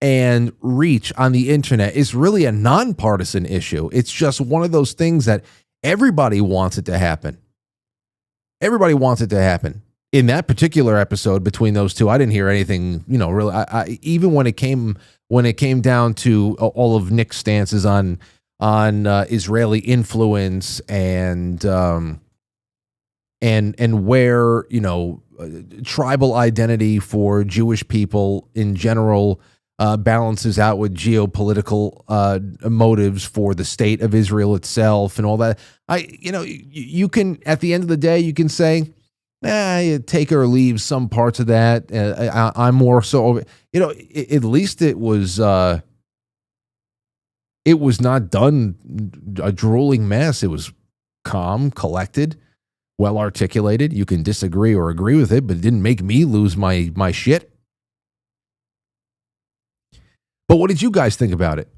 and reach on the internet is really a nonpartisan issue. It's just one of those things that everybody wants it to happen. Everybody wants it to happen. In that particular episode between those two, I didn't hear anything, really. I even when it came down to all of Nick's stances on Israeli influence and where tribal identity for Jewish people in general balances out with geopolitical motives for the state of Israel itself and all that. You can, at the end of the day, you can say, you take or leave some parts of that. I'm more so, at least it was not done a drooling mess. It was calm, collected, well articulated. You can disagree or agree with it, but it didn't make me lose my shit. But what did you guys think about it?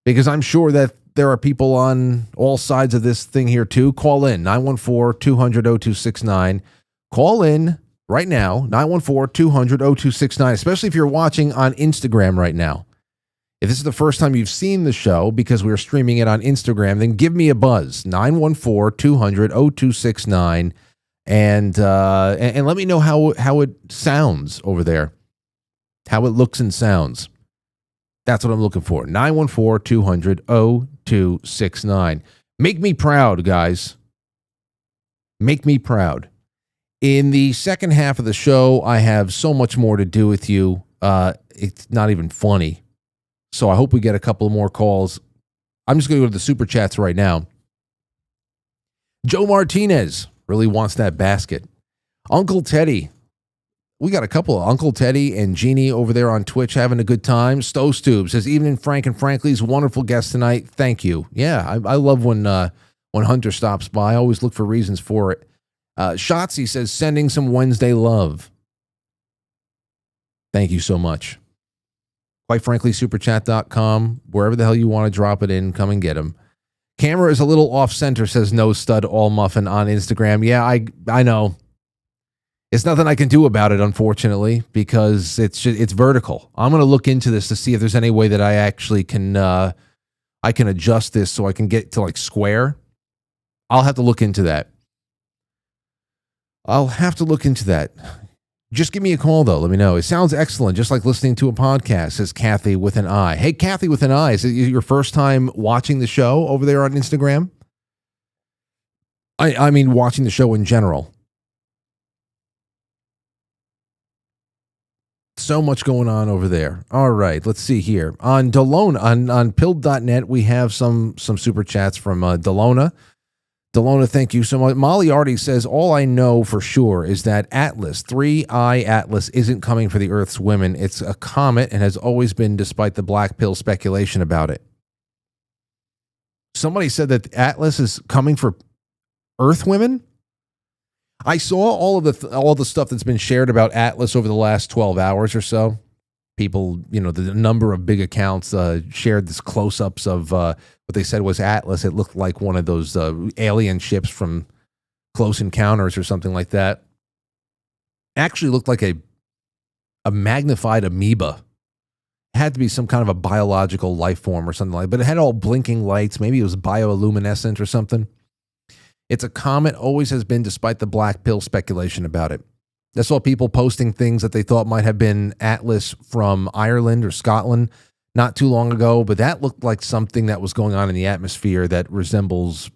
Because I'm sure that there are people on all sides of this thing here too. Call in 914-200-0269. Call in right now, 914-200-0269, especially if you're watching on Instagram right now. If this is the first time you've seen the show because we're streaming it on Instagram, then give me a buzz, 914-200-0269, and let me know how it sounds over there, how it looks and sounds. That's what I'm looking for, 914-200-0269. Make me proud, guys. Make me proud. In the second half of the show, I have so much more to do with you. It's not even funny. So I hope we get a couple more calls. I'm just going to go to the super chats right now. Joe Martinez really wants that basket. Uncle Teddy. We got a couple of Uncle Teddy and Jeannie over there on Twitch having a good time. Stove says, Evening Frank and Frankly's wonderful guest tonight. Thank you. Yeah, I love when Hunter stops by. I always look for reasons for it. Shotzi says, sending some Wednesday love. Thank you so much. Quite frankly, superchat.com. Wherever the hell you want to drop it in, come and get them. Camera is a little off center, says No Stud All Muffin on Instagram. Yeah, I know. It's nothing I can do about it, unfortunately, because it's vertical. I'm going to look into this to see if there's any way that I actually can adjust this so I can get to like square. I'll have to look into that. Just give me a call, though. Let me know. It sounds excellent, just like listening to a podcast, says Kathy with an I. Hey, Kathy with an I, is it your first time watching the show over there on Instagram? I mean, watching the show in general. So much going on over there. All right, let's see here. On Delona, on Pilled.net, we have some super chats from Delona. Delona, thank you so much. Molly Artie says, all I know for sure is that Atlas, 3I Atlas, isn't coming for the Earth's women. It's a comet and has always been, despite the black pill speculation about it. Somebody said that Atlas is coming for Earth women? I saw all the stuff that's been shared about Atlas over the last 12 hours or so. People, the number of big accounts shared this close-ups of what they said was Atlas. It looked like one of those alien ships from Close Encounters or something like that. Actually looked like a magnified amoeba. It had to be some kind of a biological life form or something like that. But it had all blinking lights. Maybe it was bioluminescent or something. It's a comet, always has been, despite the black pill speculation about it. I saw people posting things that they thought might have been Atlas from Ireland or Scotland not too long ago, but that looked like something that was going on in the atmosphere that resembles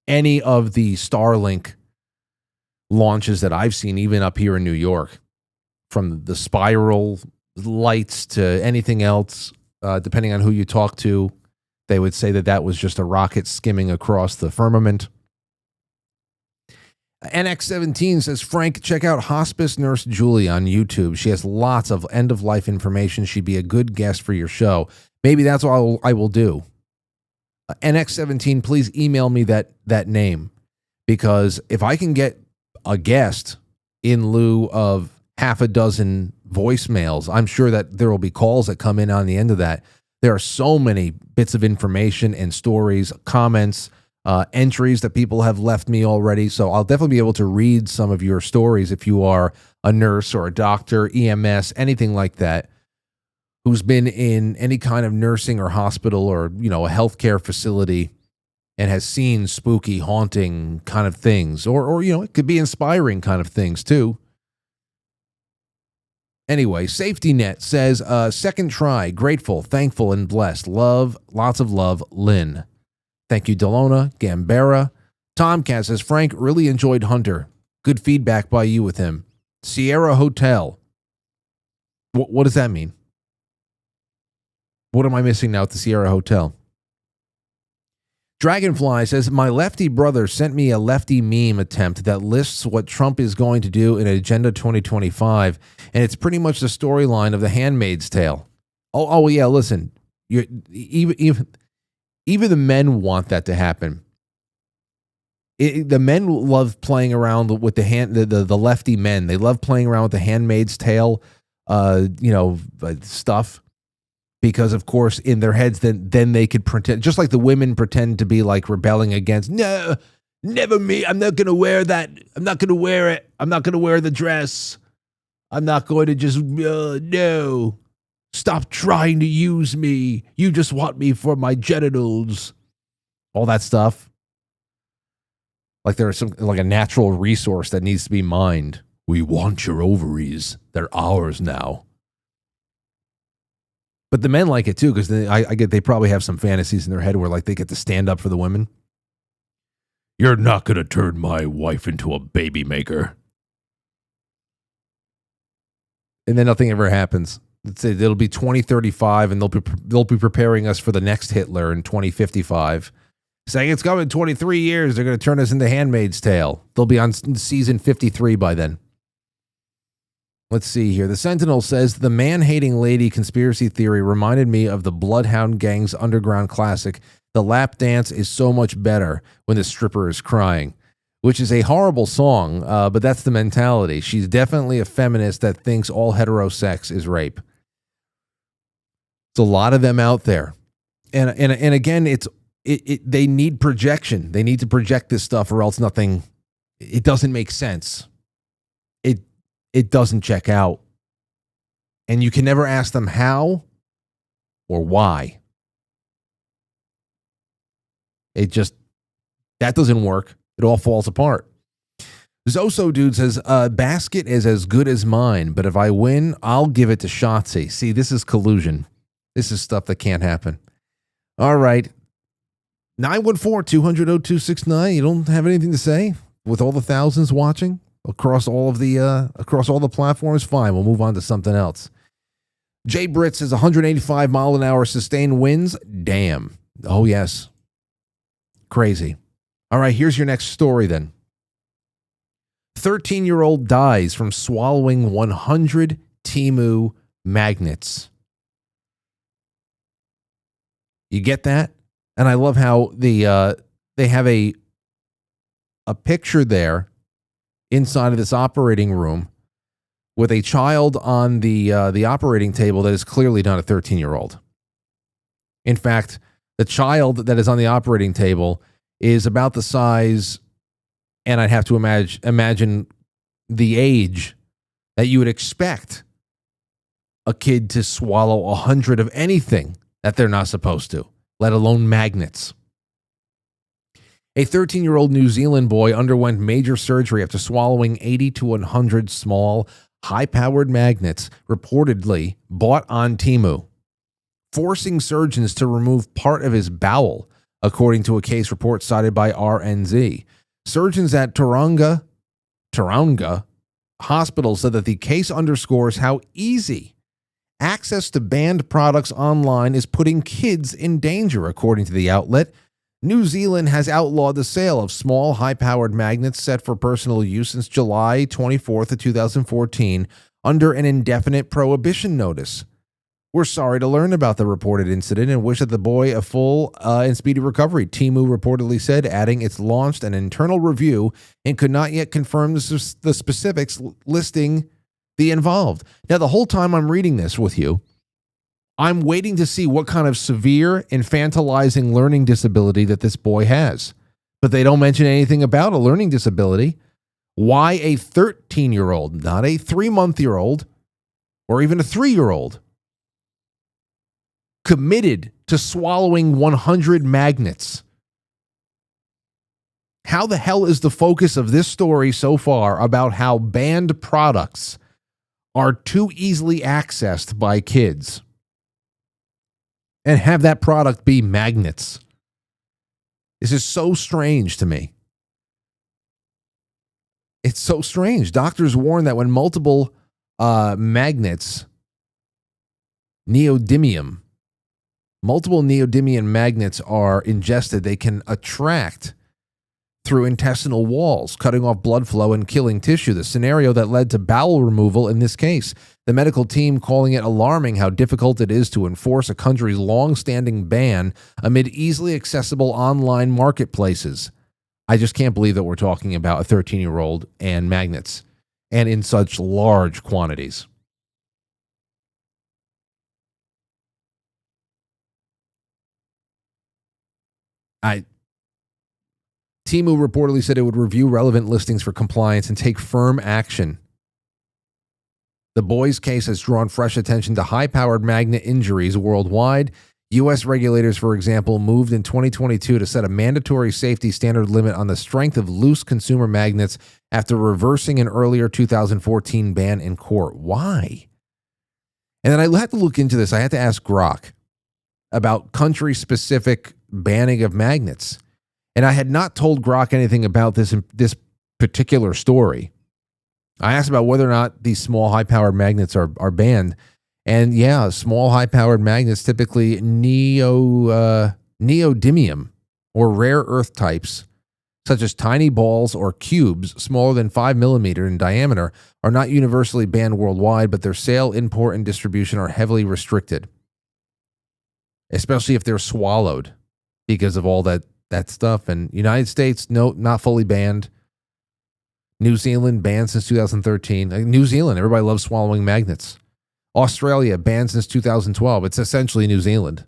any of the Starlink launches that I've seen, even up here in New York, from the spiral lights to anything else, depending on who you talk to. They would say that that was just a rocket skimming across the firmament. NX17 says, Frank, check out Hospice Nurse Julie on YouTube. She has lots of end-of-life information. She'd be a good guest for your show. Maybe that's what I will do. NX17, please email me that name, because if I can get a guest in lieu of half a dozen voicemails, I'm sure that there will be calls that come in on the end of that. There are so many bits of information and stories, comments, entries that people have left me already. So I'll definitely be able to read some of your stories if you are a nurse or a doctor, EMS, anything like that, who's been in any kind of nursing or hospital or, a healthcare facility and has seen spooky, haunting kind of things. Or it could be inspiring kind of things too. Anyway, Safety Net says, second try, grateful, thankful, and blessed. Love, lots of love, Lynn. Thank you, Delona, Gambera. Tomcat says, Frank, really enjoyed Hunter. Good feedback by you with him. Sierra Hotel. What does that mean? What am I missing now at the Sierra Hotel? Dragonfly says, my lefty brother sent me a lefty meme attempt that lists what Trump is going to do in Agenda 2025, and it's pretty much the storyline of The Handmaid's Tale. Oh yeah, listen, even the men want that to happen. The men love playing around with the lefty men. They love playing around with The Handmaid's Tale, stuff. Because, of course, in their heads, then they could pretend, just like the women pretend to be like rebelling against, no, never me. I'm not going to wear that. I'm not going to wear it. I'm not going to wear the dress. I'm not going to just, no. Stop trying to use me. You just want me for my genitals. All that stuff. Like there's like a natural resource that needs to be mined. We want your ovaries. They're ours now. But the men like it too, because I get they probably have some fantasies in their head where like they get to stand up for the women. You're not going to turn my wife into a baby maker. And then nothing ever happens. It'll be 2035 and they'll be preparing us for the next Hitler in 2055. Saying it's coming in 23 years. They're going to turn us into Handmaid's Tale. They'll be on season 53 by then. Let's see here. The Sentinel says, the man-hating lady conspiracy theory reminded me of the Bloodhound Gang's underground classic, The Lap Dance is So Much Better When the Stripper is Crying, which is a horrible song, but that's the mentality. She's definitely a feminist that thinks all heterosex is rape. There's a lot of them out there. And again, they need projection. They need to project this stuff or else it doesn't make sense. It doesn't check out. And you can never ask them how or why. That doesn't work. It all falls apart. Zoso Dude says, basket is as good as mine, but if I win, I'll give it to Shotzi. See, this is collusion. This is stuff that can't happen. All right. 914-200-0269. You don't have anything to say with all the thousands watching? across all the platforms. Fine, we'll move on to something else. Jay Britt says 185 mile an hour sustained winds. Damn. Oh, yes. Crazy. All right, here's your next story then. 13-year-old dies from swallowing 100 Temu magnets. You get that? And I love how they have a picture there inside of this operating room with a child on the operating table that is clearly not a 13-year-old. In fact, the child that is on the operating table is about the size, and I'd have to imagine the age that you would expect a kid to swallow 100 of anything that they're not supposed to, let alone magnets. A 13-year-old New Zealand boy underwent major surgery after swallowing 80 to 100 small, high-powered magnets reportedly bought on Temu, forcing surgeons to remove part of his bowel, according to a case report cited by RNZ. Surgeons at Tauranga Hospital said that the case underscores how easy access to banned products online is putting kids in danger, according to the outlet. New Zealand has outlawed the sale of small, high-powered magnets set for personal use since July 24th of 2014 under an indefinite prohibition notice. We're sorry to learn about the reported incident and wish that the boy a full and speedy recovery, Temu reportedly said, adding it's launched an internal review and could not yet confirm the specifics listing the involved. Now, the whole time I'm reading this with you, I'm waiting to see what kind of severe infantilizing learning disability that this boy has. But they don't mention anything about a learning disability. Why a 13-year-old, not a 3-month-old or even a 3-year-old, committed to swallowing 100 magnets? How the hell is the focus of this story so far about how banned products are too easily accessed by kids? And have that product be magnets. This is so strange to me. It's so strange. Doctors warn that when multiple magnets, neodymium magnets are ingested, they can attract through intestinal walls, cutting off blood flow and killing tissue. The scenario that led to bowel removal in this case. The medical team calling it alarming how difficult it is to enforce a country's long-standing ban amid easily accessible online marketplaces. I just can't believe that we're talking about a 13-year-old and magnets, and in such large quantities. Temu reportedly said it would review relevant listings for compliance and take firm action. The boy's case has drawn fresh attention to high-powered magnet injuries worldwide. U.S. regulators, for example, moved in 2022 to set a mandatory safety standard limit on the strength of loose consumer magnets after reversing an earlier 2014 ban in court. Why? And then I had to look into this. I had to ask Grok about country-specific banning of magnets. And I had not told Grok anything about this particular story. I asked about whether or not these small high-powered magnets are banned. And yeah, small high-powered magnets, typically neodymium or rare earth types, such as tiny balls or cubes smaller than 5 millimeter in diameter, are not universally banned worldwide, but their sale, import, and distribution are heavily restricted, especially if they're swallowed because of all that stuff. And United States, no, not fully banned. New Zealand, banned since 2013. New Zealand, everybody loves swallowing magnets. Australia, banned since 2012. It's essentially New Zealand.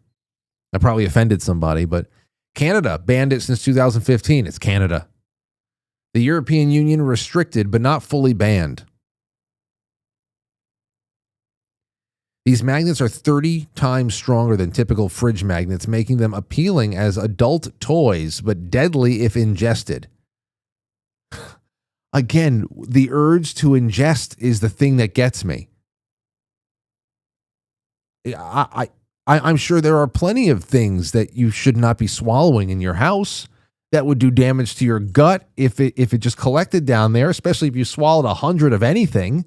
I probably offended somebody, but Canada, banned it since 2015. It's Canada. The European Union, restricted, but not fully banned. These magnets are 30 times stronger than typical fridge magnets, making them appealing as adult toys, but deadly if ingested. Again, the urge to ingest is the thing that gets me. I'm sure there are plenty of things that you should not be swallowing in your house. that would do damage to your gut if it just collected down there, especially if you swallowed 100 of anything.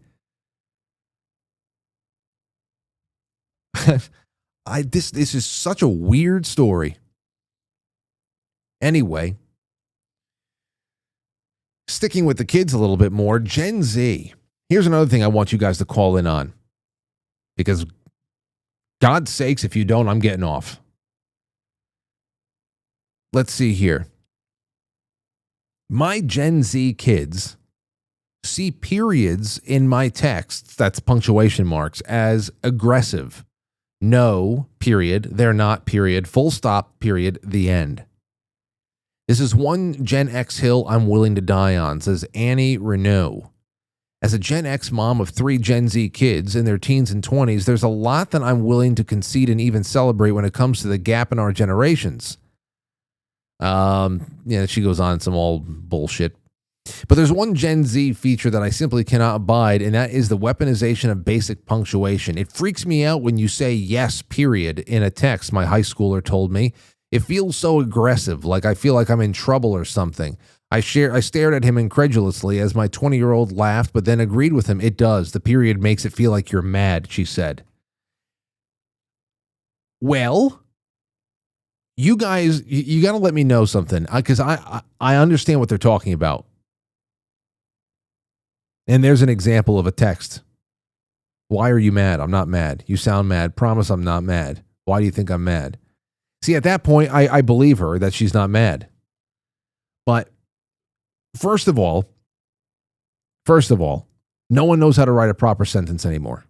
This is such a weird story. Anyway, sticking with the kids a little bit more, Gen Z. Here's another thing I want you guys to call in on, because God's sakes, if you don't, I'm getting off. Let's see here. My Gen Z kids see periods in my texts, that's punctuation marks, as aggressive. No, period. They're not, period. Full stop, period. The end. This is one Gen X hill I'm willing to die on, says Annie Renault. As a Gen X mom of 3 Gen Z kids in their teens and 20s, there's a lot that I'm willing to concede and even celebrate when it comes to the gap in our generations. She goes on some all bullshit. But there's one Gen Z feature that I simply cannot abide, and that is the weaponization of basic punctuation. It freaks me out when you say yes, period, in a text, my high schooler told me. It feels so aggressive, like I feel like I'm in trouble or something. I stared at him incredulously as my 20-year-old laughed, but then agreed with him. It does. The period makes it feel like you're mad, she said. Well, you guys, you got to let me know something, because I understand what they're talking about. And there's an example of a text. Why are you mad? I'm not mad. You sound mad. Promise I'm not mad. Why do you think I'm mad? See, at that point, I believe her that she's not mad. But first of all, no one knows how to write a proper sentence anymore.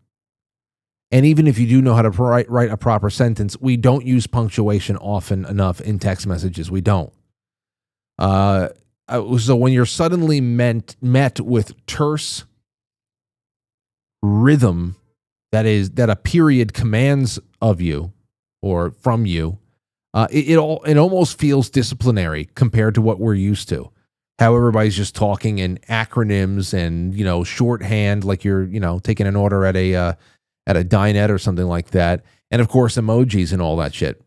And even if you do know how to write a proper sentence, we don't use punctuation often enough in text messages. We don't. So when you're suddenly met with terse rhythm that a period commands of you or from you, it almost feels disciplinary compared to what we're used to. How everybody's just talking in acronyms and, shorthand, like you're, taking an order at a dinette or something like that. And of course, emojis and all that shit.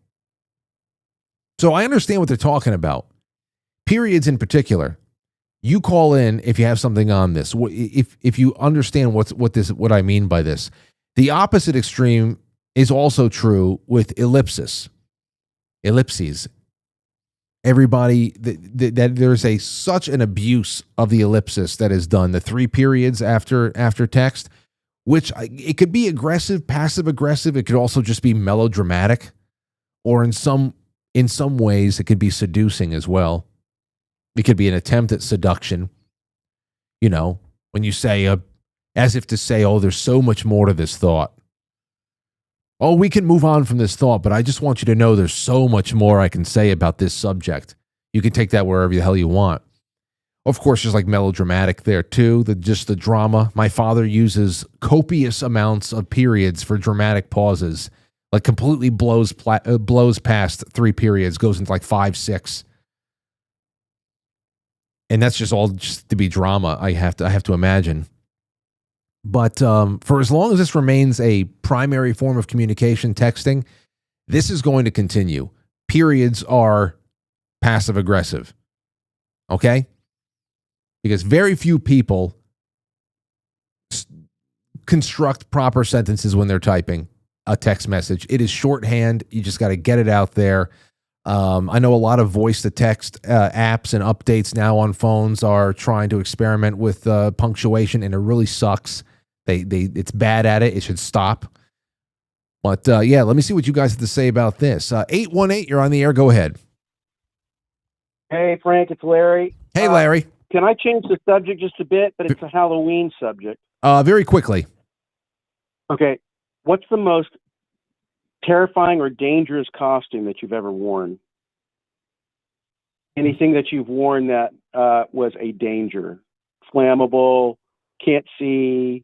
So I understand what they're talking about. Periods in particular. You call in if you have something on this. If you understand what I mean by this. The opposite extreme is also true with ellipses. Everybody, that there's such an abuse of the ellipsis that is done. The 3 periods after text, which it could be aggressive, passive aggressive. It could also just be melodramatic, or in some ways it could be seducing as well. It could be an attempt at seduction. When you say, as if to say, oh, there's so much more to this thought. Oh, we can move on from this thought, but I just want you to know there's so much more I can say about this subject. You can take that wherever the hell you want. Of course, there's like melodramatic there too, just the drama. My father uses copious amounts of periods for dramatic pauses, like completely blows past 3 periods, goes into like 5, 6. And that's just all just to be drama, I have to imagine. But for as long as this remains a primary form of communication, texting, this is going to continue. Periods are passive aggressive. Okay? Because very few people construct proper sentences when they're typing a text message. It is shorthand. You just got to get it out there. I know a lot of voice-to-text apps and updates now on phones are trying to experiment with punctuation, and it really sucks. It's bad at it. It should stop. But let me see what you guys have to say about this. 818, you're on the air. Go ahead. Hey, Frank, it's Larry. Hey, Larry. Can I change the subject just a bit? But it's a Halloween subject. Very quickly. Okay. What's the most terrifying or dangerous costume that you've ever worn? Anything that you've worn that was a danger? Flammable, can't see,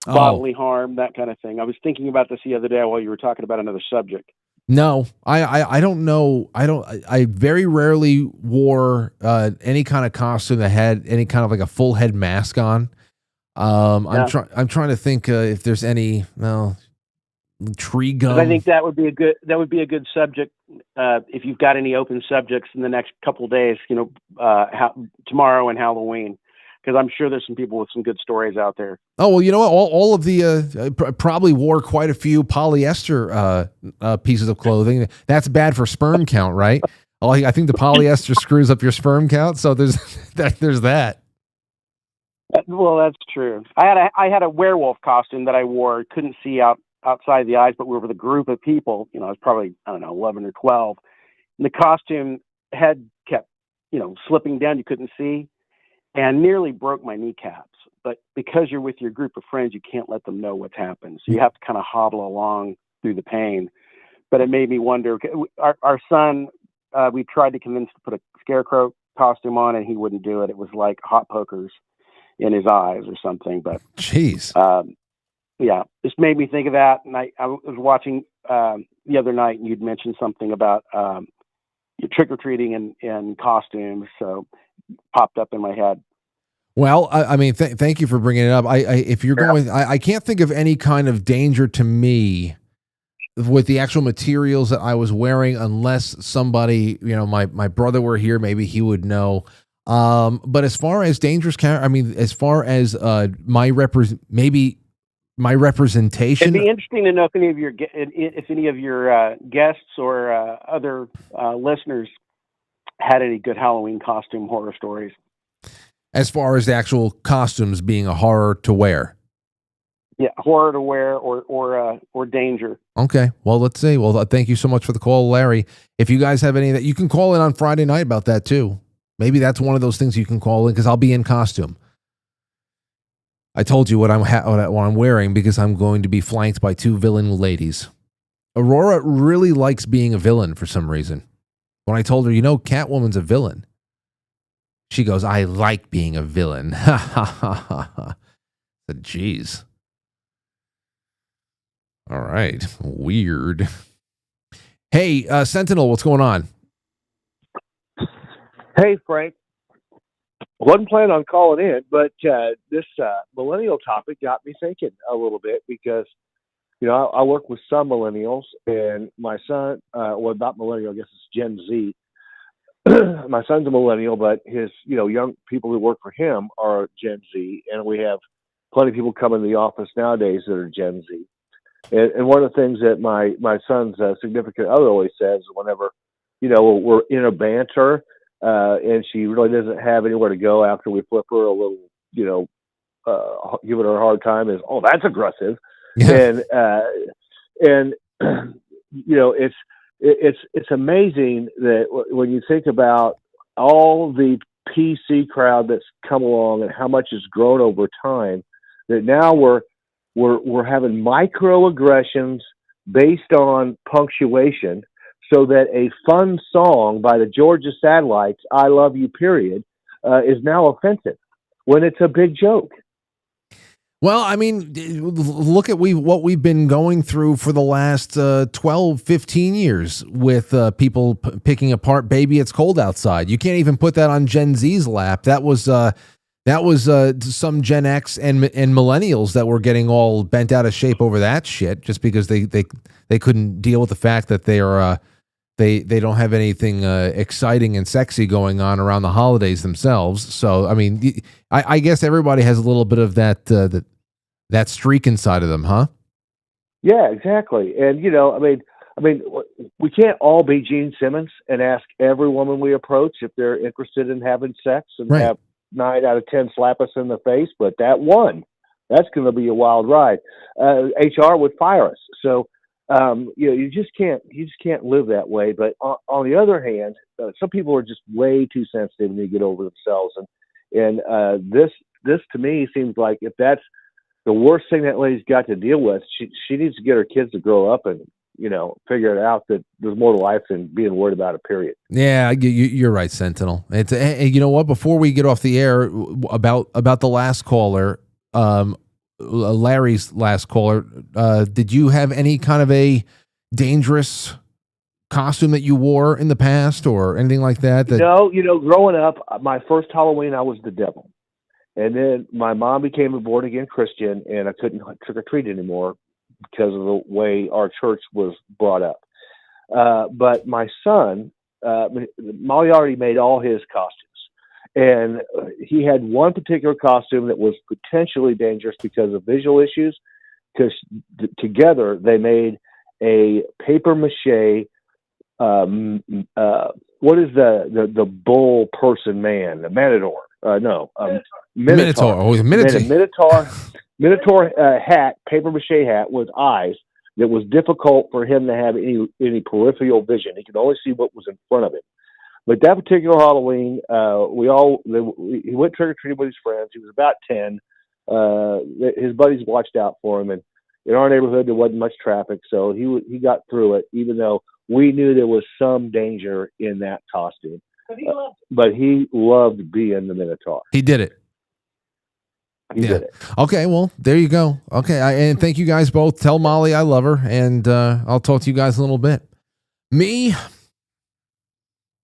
bodily harm, that kind of thing. I was thinking about this the other day while you were talking about another subject. No, I don't know. I very rarely wore any kind of costume that had any kind of like a full head mask on. I'm trying to think if there's any tree gum. I think that would be a good subject if you've got any open subjects in the next couple of days, tomorrow and Halloween, because I'm sure there's some people with some good stories out there. Oh, well, you know what? All of the probably wore quite a few polyester pieces of clothing. That's bad for sperm count, right? I think the polyester screws up your sperm count. So there's that. Well, that's true. I had a werewolf costume that I wore. Couldn't see outside the eyes, but we were with a group of people. I was probably, I don't know, 11 or 12. And the costume head kept, slipping down. You couldn't see, and nearly broke my kneecaps. But because you're with your group of friends, you can't let them know what's happened. So you have to kind of hobble along through the pain. But it made me wonder. Our son, we tried to convince to put a scarecrow costume on, and he wouldn't do it. It was like hot pokers in his eyes or something. But jeez, yeah, this made me think of that. And I was watching the other night, and you'd mentioned something about trick or treating in costumes, so it popped up in my head. Well, I mean, thank you for bringing it up. If you're going, I can't think of any kind of danger to me with the actual materials that I was wearing, unless somebody, my brother were here, maybe he would know. But as far as dangerous as far as my representation, it'd be interesting to know if any of your guests or other listeners had any good Halloween costume horror stories. As far as the actual costumes being a horror to wear. Yeah, horror to wear or danger. Okay, well, let's see. Well, thank you so much for the call, Larry. If you guys have any that you can call in on Friday night about that too. Maybe that's one of those things you can call in, because I'll be in costume. I told you what I'm wearing, because I'm going to be flanked by two villain ladies. Aurora really likes being a villain for some reason. When I told her, Catwoman's a villain, she goes, "I like being a villain." Ha ha ha ha ha. Jeez. All right. Weird. Hey, Sentinel, what's going on? Hey, Frank. Wasn't planning on calling in, but this millennial topic got me thinking a little bit, because, I work with some millennials, and my son, not millennial, I guess it's Gen Z. My son's a millennial, but his, young people who work for him are Gen Z, and we have plenty of people come in the office nowadays that are Gen Z. And one of the things that my son's significant other always says whenever, we're in a banter, and she really doesn't have anywhere to go after we flip her a little, giving her a hard time, is, "Oh, that's aggressive." Yeah. And it's amazing that when you think about all the PC crowd that's come along and how much has grown over time, that now we're having microaggressions based on punctuation, so that a fun song by the Georgia Satellites, "I Love You, period," is now offensive when it's a big joke. Well, I mean, look at what we've been going through for the last 12, 15 years with people picking apart "Baby, It's Cold Outside." You can't even put that on Gen Z's lap. That was some Gen X and millennials that were getting all bent out of shape over that shit, just because they couldn't deal with the fact that they are they don't have anything exciting and sexy going on around the holidays themselves. So, I mean, I guess everybody has a little bit of that streak inside of them, huh? Yeah, exactly. And I mean, we can't all be Gene Simmons and ask every woman we approach if they're interested in having sex and right. Have 9 out of 10 slap us in the face, but that one, that's going to be a wild ride. HR would fire us. So, you just can't live that way. But on the other hand, some people are just way too sensitive and they get over themselves. And this to me seems like, if that's the worst thing that lady's got to deal with, she needs to get her kids to grow up and, figure it out that there's more to life than being worried about a period. Yeah, you're right, Sentinel. It's you know what? Before we get off the air, about the last caller, Larry's last caller, did you have any kind of a dangerous costume that you wore in the past or anything like that? No, growing up, my first Halloween, I was the devil. And then my mom became a born-again Christian, and I couldn't trick-or-treat anymore because of the way our church was brought up. But my son, Molly already made all his costumes. And he had one particular costume that was potentially dangerous because of visual issues, because together they made a paper mache. What is the bull person man? The matador? Minotaur. Oh, the Made a Minotaur hat, paper mache hat with eyes that was difficult for him to have any peripheral vision. He could only see what was in front of him. But that particular Halloween, he went trick or treating with his friends. He was about 10. His buddies watched out for him, and in our neighborhood there wasn't much traffic, so he got through it, even though we knew there was some danger in that costume. But he loved being the Minotaur. He did it. He did it. Okay, well, there you go. Okay, and thank you guys both. Tell Molly I love her, and I'll talk to you guys in a little bit. Me,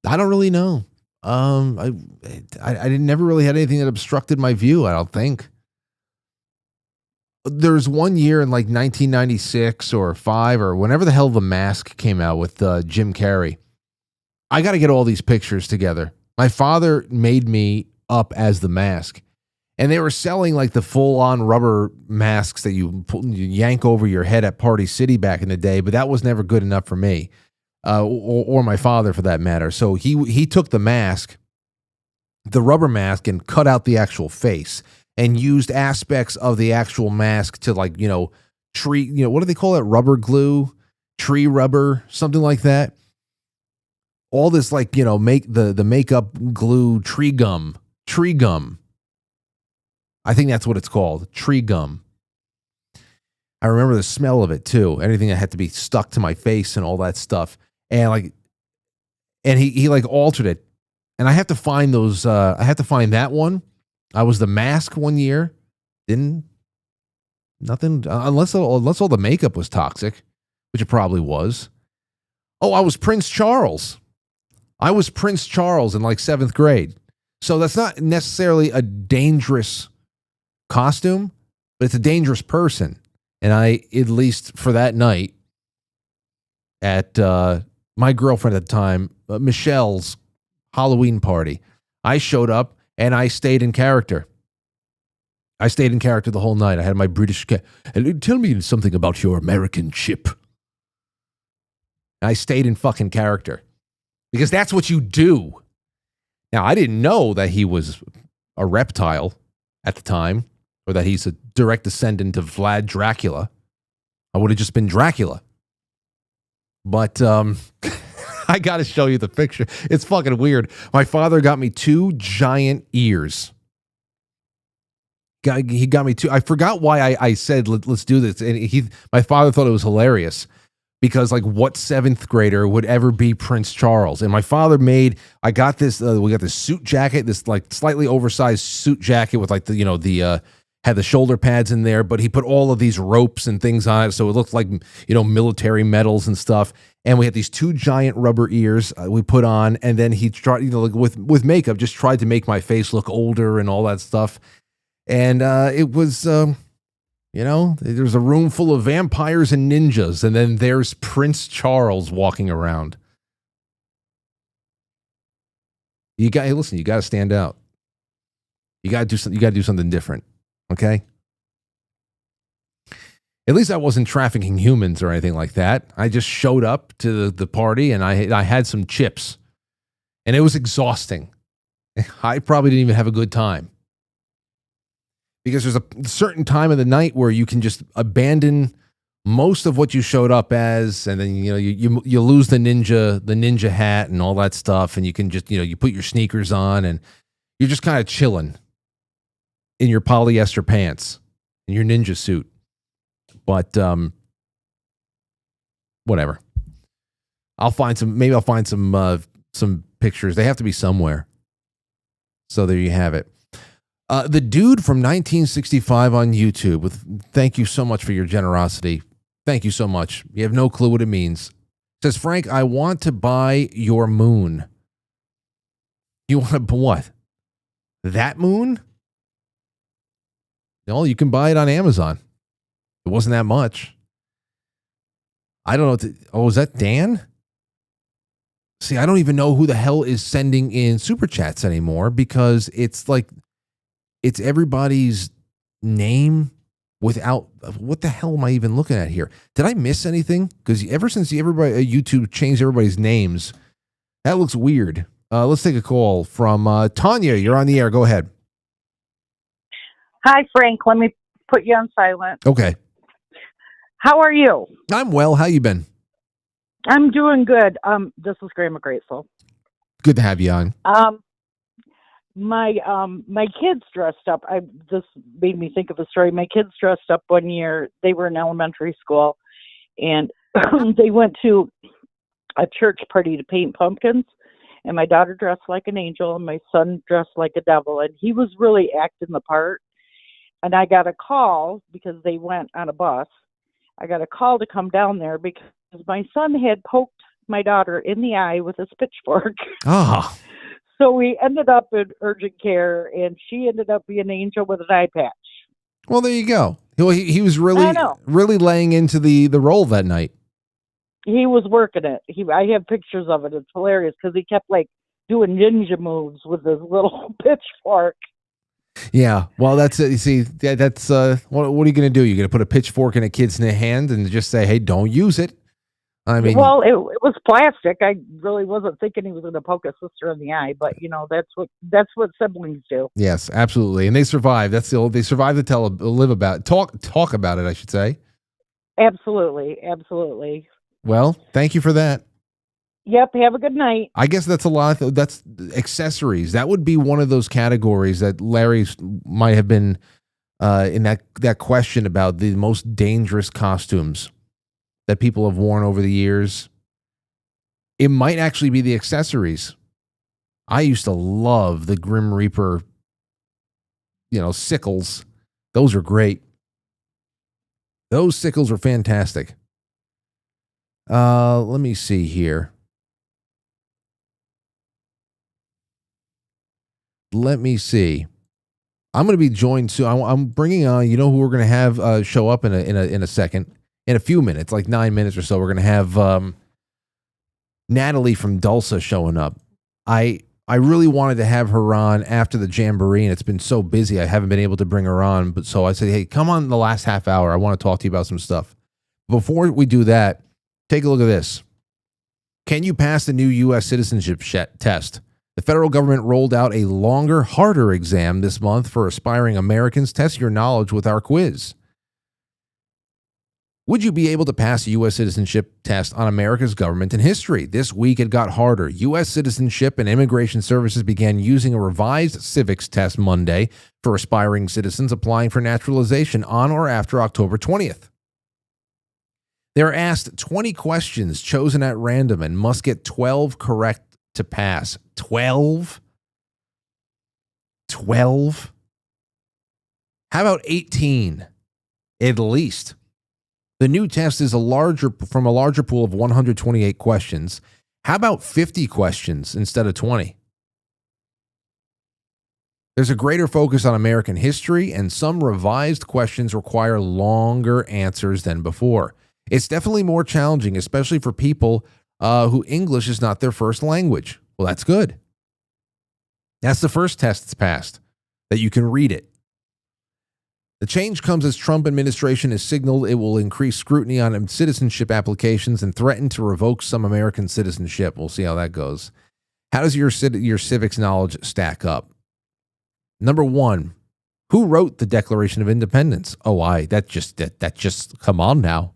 I don't really know. I never really had anything that obstructed my view, I don't think. There's one year in like 1996 or 5 or whenever the hell The Mask came out with Jim Carrey. I got to get all these pictures together. My father made me up as The Mask. And they were selling like the full-on rubber masks that you yank over your head at Party City back in the day, but that was never good enough for me, or my father for that matter. So he took the mask, the rubber mask, and cut out the actual face and used aspects of the actual mask to what do they call it? Rubber glue, tree rubber, something like that. All this make the makeup glue tree gum. I think that's what it's called, tree gum. I remember the smell of it too. Anything that had to be stuck to my face and all that stuff. And he altered it. And I have to find those. I have to find that one. I was the Mask one year. Nothing unless all the makeup was toxic, which it probably was. Oh, I was Prince Charles. I was Prince Charles in like 7th grade. So that's not necessarily a dangerous costume, but it's a dangerous person. And I, at least for that night at my girlfriend at the time, Michelle's Halloween party, I showed up and I stayed in character. I stayed in character the whole night. I had my British tell me something about your American chip. I stayed in fucking character because that's what you do. Now, I didn't know that he was a reptile at the time, or that he's a direct descendant of Vlad Dracula. I would have just been Dracula. But I got to show you the picture. It's fucking weird. My father got me 2 giant ears. He got me 2. I forgot why I said, let's do this. And my father thought it was hilarious because what 7th grader would ever be Prince Charles? And my father I got this, we got this suit jacket, this slightly oversized suit jacket with had the shoulder pads in there, but he put all of these ropes and things on it, so it looked like military medals and stuff. And we had these 2 giant rubber ears we put on, and then he tried, with makeup, just tried to make my face look older and all that stuff. And it was, there's a room full of vampires and ninjas, and then there's Prince Charles walking around. You got to stand out. You got to do something different. Okay. At least I wasn't trafficking humans or anything like that. I just showed up to the party and I had some chips, and it was exhausting. I probably didn't even have a good time because there's a certain time of the night where you can just abandon most of what you showed up as, and then you lose the ninja hat and all that stuff, and you can just you put your sneakers on and you're just kind of chilling in your polyester pants, in your ninja suit. But whatever. Maybe I'll find some pictures. They have to be somewhere. So there you have it. The dude from 1965 on YouTube, thank you so much for your generosity. Thank you so much. You have no clue what it means. Says, Frank, I want to buy your moon. You want to what? That moon? No, you can buy it on Amazon. It wasn't that much. I don't know. Was that Dan? See, I don't even know who the hell is sending in super chats anymore because it's like it's everybody's name without what the hell am I even looking at here? Did I miss anything? Because ever since everybody YouTube changed everybody's names, that looks weird. Let's take a call from Tanya. You're on the air. Go ahead. Hi, Frank. Let me put you on silent. Okay. How are you? I'm well. How you been? I'm doing good. This is Grandma Grateful. Good to have you on. My kids dressed up. This made me think of a story. My kids dressed up one year. They were in elementary school, and they went to a church party to paint pumpkins. And my daughter dressed like an angel, and my son dressed like a devil. And he was really acting the part. And I got a call because they went on a bus. I got a call to come down there because my son had poked my daughter in the eye with his pitchfork. Oh. So we ended up in urgent care, and she ended up being an angel with an eye patch. Well, there you go. He was really laying into the role that night. He was working it. I have pictures of it. It's hilarious because he kept like doing ninja moves with his little pitchfork. Yeah, well, that's it. You see, that's what are you going to do? You're going to put a pitchfork in a kid's hand and just say, "Hey, don't use it." I mean, well, it was plastic. I really wasn't thinking he was going to poke his sister in the eye, but that's what siblings do. Yes, absolutely, and they survive. They survive to live about talk about it. I should say. Absolutely, absolutely. Well, thank you for that. Yep. Have a good night. I guess that's a lot. That's accessories. That would be one of those categories that Larry might have been in that question about the most dangerous costumes that people have worn over the years. It might actually be the accessories. I used to love the Grim Reaper, sickles. Those are great. Those sickles are fantastic. Let me see here. Let me see. I'm going to be joined soon. I'm bringing on. You know who we're going to have show up in a second, in a few minutes, like 9 minutes or so. We're going to have Natalie from Dulce showing up. I really wanted to have her on after the Jamboree, and it's been so busy I haven't been able to bring her on. But so I said, hey, come on the last half hour. I want to talk to you about some stuff. Before we do that, take a look at this. Can you pass the new U.S. Citizenship Test? The federal government rolled out a longer, harder exam this month for aspiring Americans. Test your knowledge with our quiz. Would you be able to pass a U.S. citizenship test on America's government and history? This week it got harder. U.S. Citizenship and Immigration Services began using a revised civics test Monday for aspiring citizens applying for naturalization on or after October 20th. They're asked 20 questions chosen at random and must get 12 correct to pass. 12? 12? How about 18? At least. The new test is from a larger pool of 128 questions. How about 50 questions instead of 20? There's a greater focus on American history, and some revised questions require longer answers than before. It's definitely more challenging, especially for people who English is not their first language. Well, that's good. That's the first test that's passed, that you can read it. The change comes as Trump administration has signaled it will increase scrutiny on citizenship applications and threaten to revoke some American citizenship. We'll see how that goes. How does your civics knowledge stack up? Number one, who wrote the Declaration of Independence? Oh, that just come on now.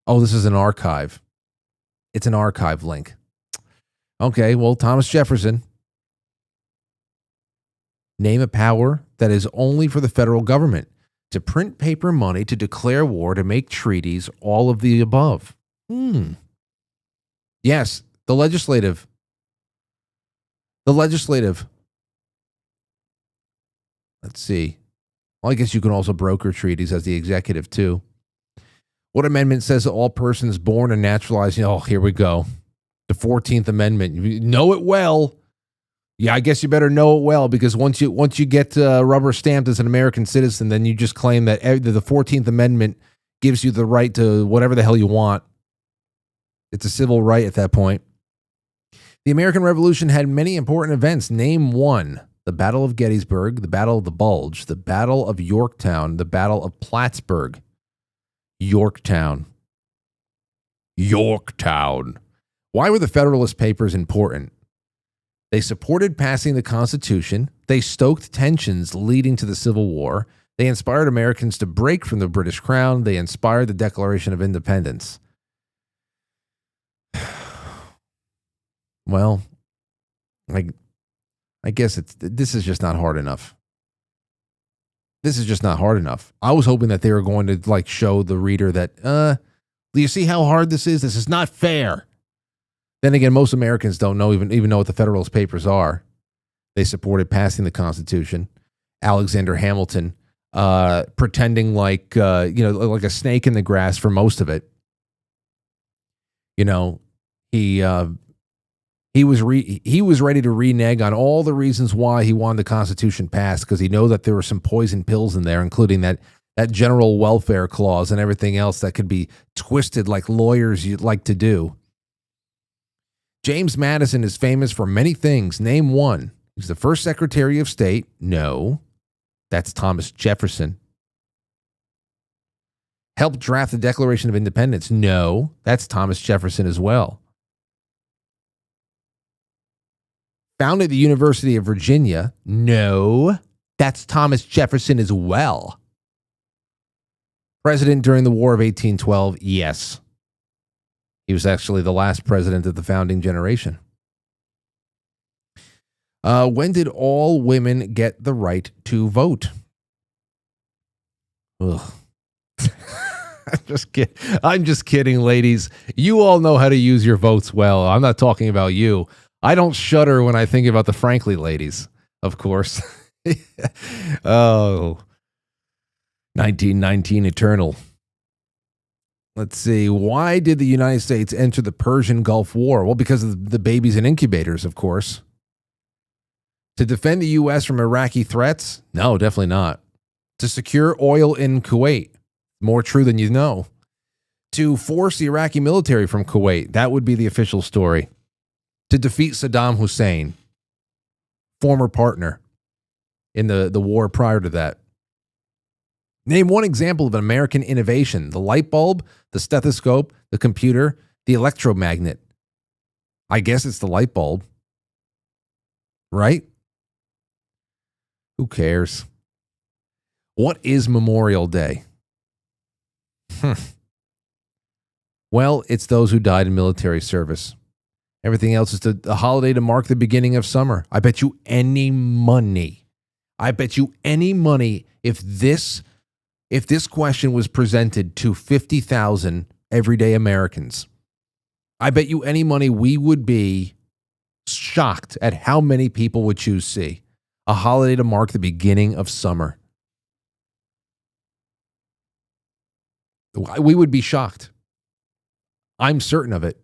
Oh, this is an archive. It's an archive link. Okay, well, Thomas Jefferson. Name a power that is only for the federal government. To print paper money, to declare war, to make treaties, all of the above. Yes, the legislative. The legislative. Let's see. Well, I guess you can also broker treaties as the executive, too. What amendment says that all persons born and naturalized? Oh, here we go. The 14th Amendment. You know it well. Yeah, I guess you better know it well, because once you get rubber stamped as an American citizen, then you just claim that the 14th Amendment gives you the right to whatever the hell you want. It's a civil right at that point. The American Revolution had many important events. Name one. The Battle of Gettysburg, the Battle of the Bulge, the Battle of Yorktown, the Battle of Plattsburgh. Yorktown. Yorktown. Why were the Federalist Papers important? They supported passing the Constitution. They stoked tensions leading to the Civil War. They inspired Americans to break from the British Crown. They inspired the Declaration of Independence. Well, I guess this is just not hard enough. This is just not hard enough. I was hoping that they were going to like show the reader that, do you see how hard this is? This is not fair. Then again, most Americans don't even know what the Federalist Papers are. They supported passing the Constitution. Alexander Hamilton, pretending like like a snake in the grass for most of it. You know, he was ready to renege on all the reasons why he wanted the Constitution passed, because he knew that there were some poison pills in there, including that general welfare clause and everything else that could be twisted like lawyers you'd like to do. James Madison is famous for many things. Name one. He's the first Secretary of State. No, that's Thomas Jefferson. Helped draft the Declaration of Independence. No, that's Thomas Jefferson as well. Founded the University of Virginia. No, that's Thomas Jefferson as well. President during the War of 1812. Yes. He was actually the last president of the founding generation. When did all women get the right to vote? Ugh. I'm just kidding, ladies. You all know how to use your votes well. I'm not talking about you. I don't shudder when I think about the Frankly ladies, of course. Oh, 1919 Eternal. Let's see. Why did the United States enter the Persian Gulf War? Well, because of the babies and incubators, of course. To defend the U.S. from Iraqi threats? No, definitely not. To secure oil in Kuwait? More true than you know. To force the Iraqi military from Kuwait? That would be the official story. To defeat Saddam Hussein, former partner in the war prior to that. Name one example of an American innovation. The light bulb, the stethoscope, the computer, the electromagnet. I guess it's the light bulb. Right? Who cares? What is Memorial Day? Well, it's those who died in military service. Everything else is a holiday to mark the beginning of summer. I bet you any money if this question was presented to 50,000 everyday Americans, I bet you any money we would be shocked at how many people would choose C. A holiday to mark the beginning of summer. We would be shocked. I'm certain of it.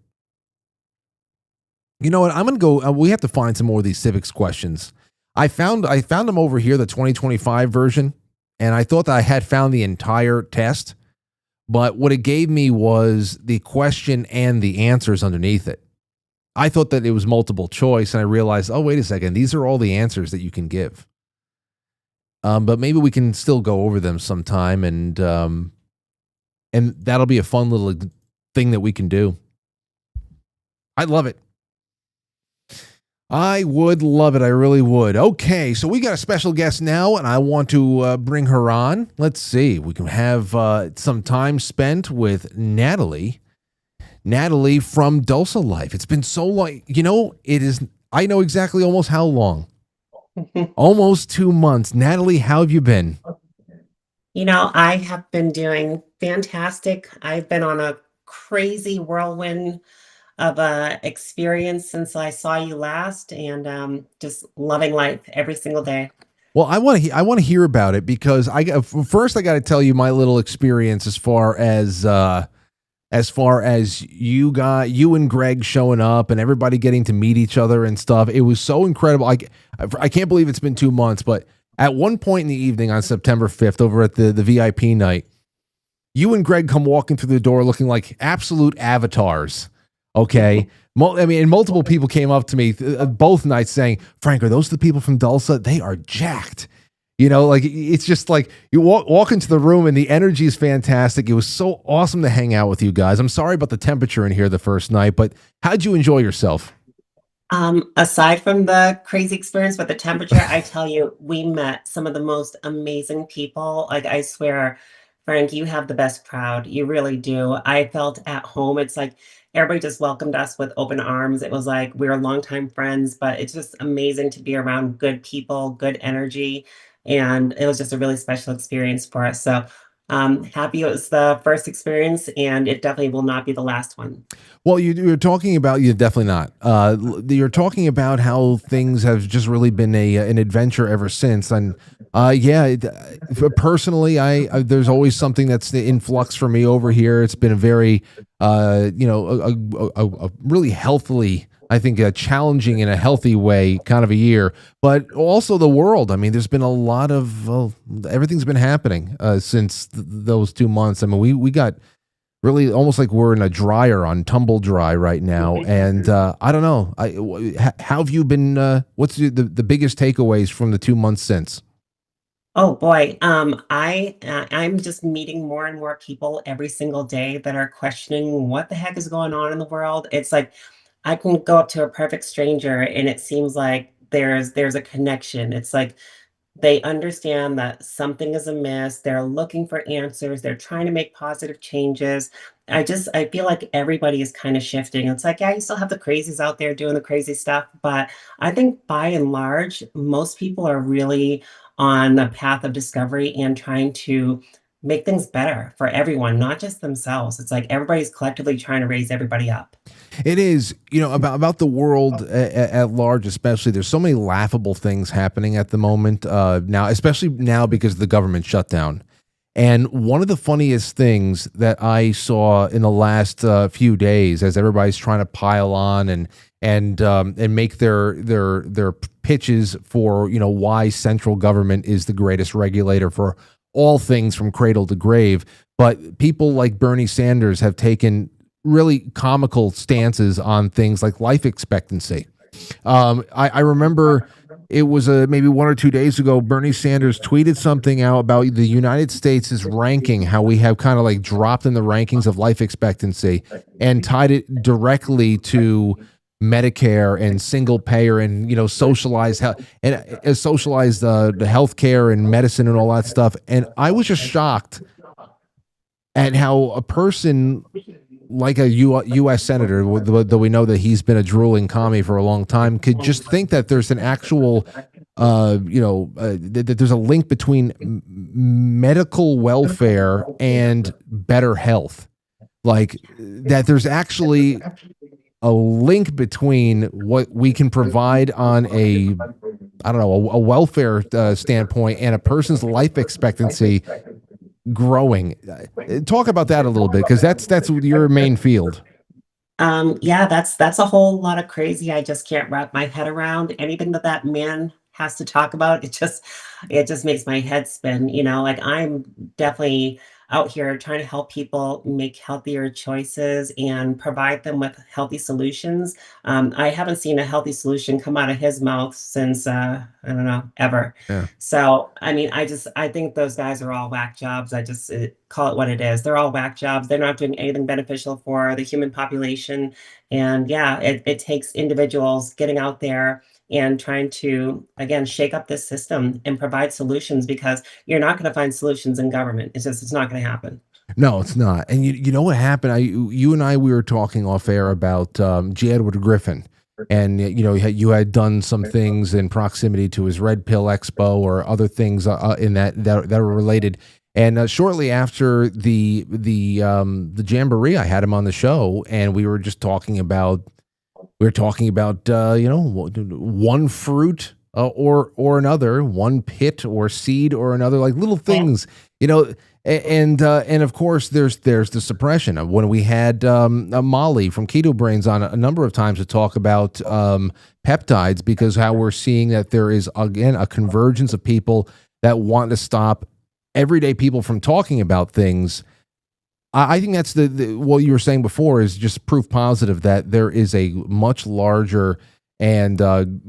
You know what? I'm going to go. We have to find some more of these civics questions. I found them over here, the 2025 version, and I thought that I had found the entire test, but what it gave me was the question and the answers underneath it. I thought that it was multiple choice, and I realized, oh, wait a second, these are all the answers that you can give. But maybe we can still go over them sometime, and that'll be a fun little thing that we can do. I'd love it. I would love it. I really would. Okay, so we got a special guest now, and I want to bring her on. Let's see. We can have some time spent with Natalie. Natalie from Dulce Life. It's been so long. You know, it is. I know exactly almost how long. Almost 2 months. Natalie, how have you been? You know, I have been doing fantastic. I've been on a crazy whirlwind of experience since I saw you last, and just loving life every single day. Well, I want to hear about it, because first I got to tell you my little experience as far as you and Greg showing up and everybody getting to meet each other and stuff. It was so incredible. I can't believe it's been 2 months, but at one point in the evening on September 5th over at the VIP night, you and Greg come walking through the door looking like absolute avatars. Okay. I mean, and multiple people came up to me both nights saying, Frank, are those the people from Tulsa? They are jacked. You know, like it's just like you walk into the room and the energy is fantastic. It was so awesome to hang out with you guys. I'm sorry about the temperature in here the first night, but how'd you enjoy yourself? Aside from the crazy experience with the temperature, I tell you, we met some of the most amazing people. Like, I swear, Frank, you have the best crowd. You really do. I felt at home. It's like everybody just welcomed us with open arms. It was like we were longtime friends, but it's just amazing to be around good people, good energy. And it was just a really special experience for us. So happy it was the first experience, and it definitely will not be the last one. Well, you're talking about, you're definitely not. You're talking about how things have just really been an adventure ever since. And personally, there's always something that's in flux for me over here. It's been a very, a really healthily, I think, challenging in a healthy way kind of a year, but also the world. I mean, there's been a lot of, everything's been happening since those 2 months. I mean, we got really almost like we're in a dryer on tumble dry right now. And I don't know. How have you been? What's the biggest takeaways from the 2 months since? Oh boy, I'm just meeting more and more people every single day that are questioning what the heck is going on in the world. It's like I can go up to a perfect stranger and it seems like there's a connection. It's like they understand that something is amiss. They're looking for answers. They're trying to make positive changes. I feel like everybody is kind of shifting. It's like, yeah, you still have the crazies out there doing the crazy stuff, but I think by and large, most people are really on the path of discovery and trying to make things better for everyone, not just themselves. It's like everybody's collectively trying to raise everybody up. It is, about the world at large, especially. There's so many laughable things happening at the moment now, especially now because of the government shutdown. And one of the funniest things that I saw in the last few days, as everybody's trying to pile on and make their pitches for why central government is the greatest regulator for all things from cradle to grave, but people like Bernie Sanders have taken really comical stances on things like life expectancy. I remember it was maybe 1 or 2 days ago, Bernie Sanders tweeted something out about the United States' ranking, how we have kind of like dropped in the rankings of life expectancy, and tied it directly to Medicare and single payer and socialized health and socialized the healthcare and medicine and all that stuff. And I was just shocked at how a person like a U.S. senator, though we know that he's been a drooling commie for a long time, could just think that there's an actual, that there's a link between medical welfare and better health. Like that there's actually a link between what we can provide on a welfare standpoint and a person's life expectancy growing. Talk about that a little bit, because that's your main field. Yeah, that's a whole lot of crazy. I just can't wrap my head around anything that man has to talk about. It just makes my head spin. Like I'm definitely out here trying to help people make healthier choices and provide them with healthy solutions. I haven't seen a healthy solution come out of his mouth since I don't know, ever. Yeah. So I mean, I think those guys are all whack jobs. I just call it what it is. They're all whack jobs. They're not doing anything beneficial for the human population. And yeah, it takes individuals getting out there and trying to, again, shake up this system and provide solutions, because you're not going to find solutions in government. It's not going to happen. No, it's not. And you know what happened? You and I, we were talking off air about G. Edward Griffin. And, you had done some things in proximity to his Red Pill Expo or other things in that were related. And shortly after the Jamboree, I had him on the show, and we were just talking about one fruit or another, one pit or seed or another, like little things, and of course there's the suppression of when we had Molly from Keto Brainz on a number of times to talk about peptides, because how we're seeing that there is again a convergence of people that want to stop everyday people from talking about things I think that's what you were saying before is just proof positive that there is a much larger and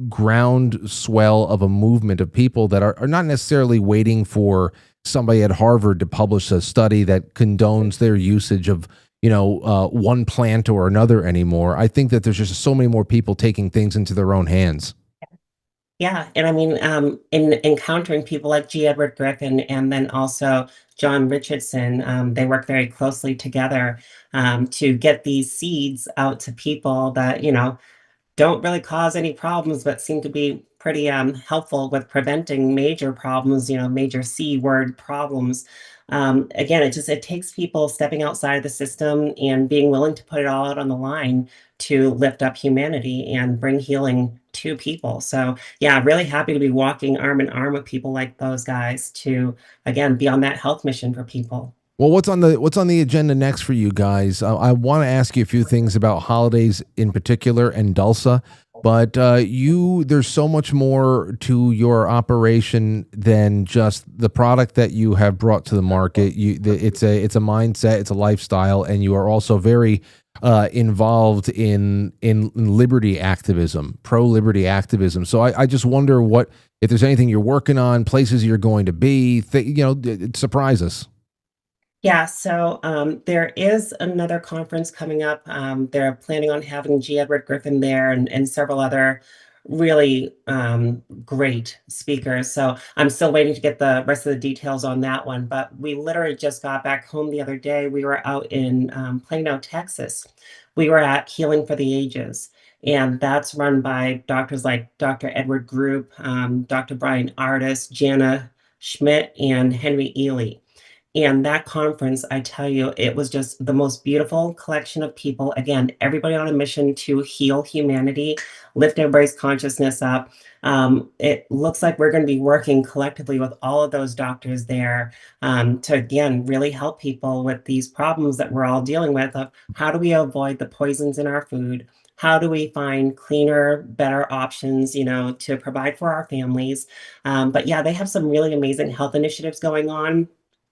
groundswell of a movement of people that are not necessarily waiting for somebody at Harvard to publish a study that condones their usage of one plant or another anymore. I think that there's just so many more people taking things into their own hands. Yeah, and I mean, in encountering people like G. Edward Griffin and then also John Richardson, they work very closely together to get these seeds out to people that, don't really cause any problems, but seem to be pretty helpful with preventing major problems, major C word problems. Again, it takes people stepping outside of the system and being willing to put it all out on the line to lift up humanity and bring healing to people. So yeah, really happy to be walking arm in arm with people like those guys to, again, be on that health mission for people. Well, what's on the agenda next for you guys? I want to ask you a few things about holidays in particular and Dulce, but there's so much more to your operation than just the product that you have brought to the market. It's a mindset, it's a lifestyle, and you are also very involved in liberty activism, pro-liberty activism. So I just wonder if there's anything you're working on, places you're going to be, surprise us. Yeah, so there is another conference coming up. They're planning on having G. Edward Griffin there and several other really great speakers. So I'm still waiting to get the rest of the details on that one. But we literally just got back home the other day. We were out in Plano, Texas. We were at Healing for the Ages. And that's run by doctors like Dr. Edward Group, Dr. Brian Artis, Jana Schmidt, and Henry Ely. And that conference, I tell you, it was just the most beautiful collection of people. Again, everybody on a mission to heal humanity, lift everybody's consciousness up. It looks like we're going to be working collectively with all of those doctors there to, again, really help people with these problems that we're all dealing with of how do we avoid the poisons in our food? How do we find cleaner, better options, to provide for our families? But yeah, they have some really amazing health initiatives going on.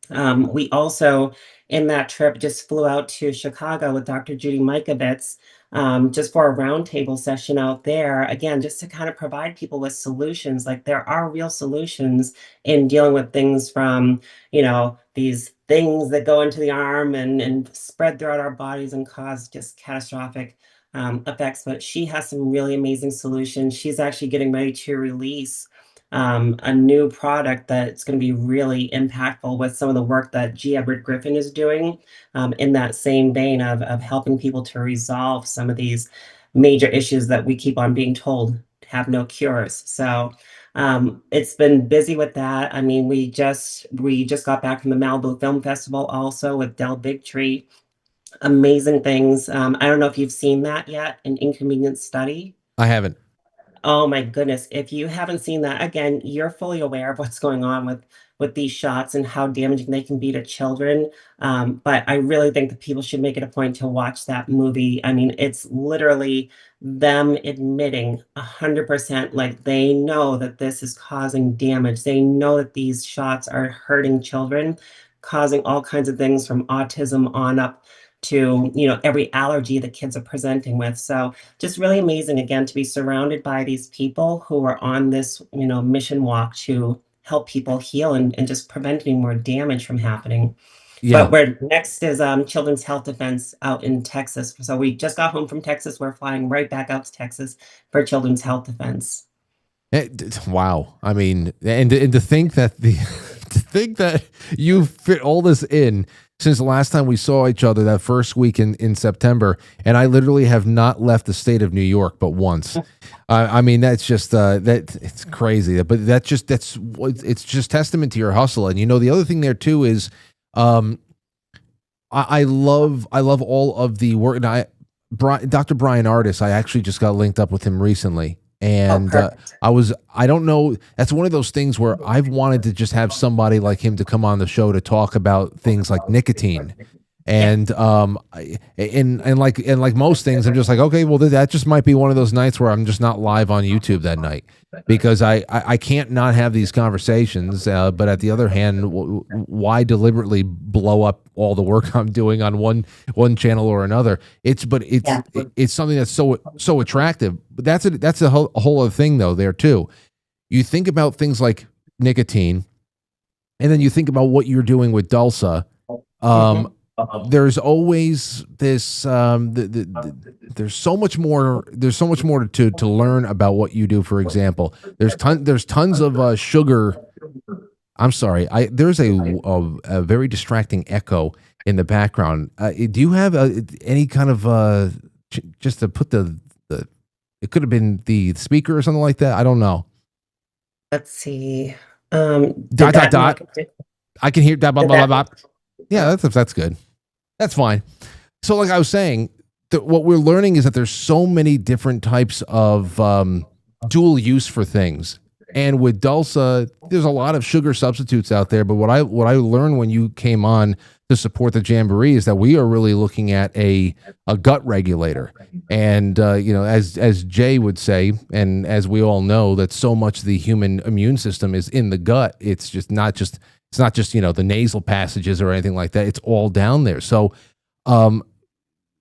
We also, in that trip, just flew out to Chicago with Dr. Judy Mikovits, just for a roundtable session out there, again, just to kind of provide people with solutions. Like there are real solutions in dealing with things from, these things that go into the arm and spread throughout our bodies and cause just catastrophic effects. But she has some really amazing solutions. She's actually getting ready to release a new product that's going to be really impactful with some of the work that G. Edward Griffin is doing in that same vein of helping people to resolve some of these major issues that we keep on being told have no cures. So it's been busy with that. I mean, we just got back from the Malibu Film Festival also with Del Bigtree. Amazing things. I don't know if you've seen that yet, An Inconvenient Study. I haven't. Oh my goodness. If you haven't seen that, again, you're fully aware of what's going on with these shots and how damaging they can be to children. But I really think that people should make it a point to watch that movie. I mean, it's literally them admitting 100%, like they know that this is causing damage. They know that these shots are hurting children, causing all kinds of things from autism on up to every allergy that kids are presenting with. So just really amazing, again, to be surrounded by these people who are on this mission walk to help people heal and just prevent any more damage from happening. Yeah. But where next is Children's Health Defense out in Texas. So we just got home from Texas. We're flying right back out to Texas for Children's Health Defense. Wow. I mean, and to think that to think that you fit all this in since the last time we saw each other, that first week in September, and I literally have not left the state of New York but once. I mean, that's just that it's crazy. But it's just testament to your hustle. And the other thing there too is, I love all of the work. And Dr. Brian Artis, I actually just got linked up with him recently. And I don't know, that's one of those things where I've wanted to just have somebody like him to come on the show to talk about things like nicotine And and like most things, I'm just like, okay, well, that just might be one of those nights where I'm just not live on YouTube that night because I can't not have these conversations. But at the other hand, why deliberately blow up all the work I'm doing on one channel or another? It's something that's so attractive. But that's a whole other thing though there too. You think about things like nicotine, and then you think about what you're doing with Dulce. There's always this there's so much more to learn about what you do. For example, there's tons of sugar. I'm sorry, there's a very distracting echo in the background. Do you have any kind of just to put the it could have been the speaker or something like that? I don't know. Let's see. Dot dot dot. I can hear that. Blah, blah, blah, blah. Yeah, that's good. That's fine. So, like I was saying, what we're learning is that there's so many different types of dual use for things. And with Dulce, there's a lot of sugar substitutes out there. But what I learned when you came on to support the Jamboree is that we are really looking at a gut regulator. And as Jay would say, and as we all know, that so much of the human immune system is in the gut. It's not just the nasal passages or anything like that. It's all down there. So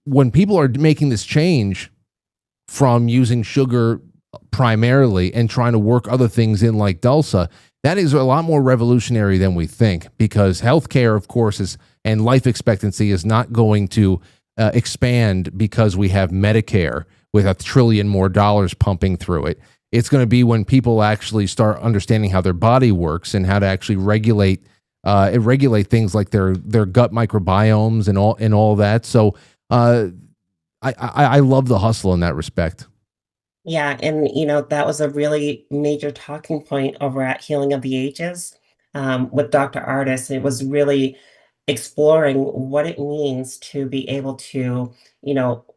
when people are making this change from using sugar primarily and trying to work other things in like Dulce, that is a lot more revolutionary than we think, because healthcare, of course, and life expectancy is not going to expand because we have Medicare with $1 trillion more pumping through it. It's going to be when people actually start understanding how their body works and how to actually regulate things like their gut microbiomes and all that. So I love the hustle in that respect. Yeah, and that was a really major talking point over at Healing of the Ages with Dr. Artis. It was really exploring what it means to be able to,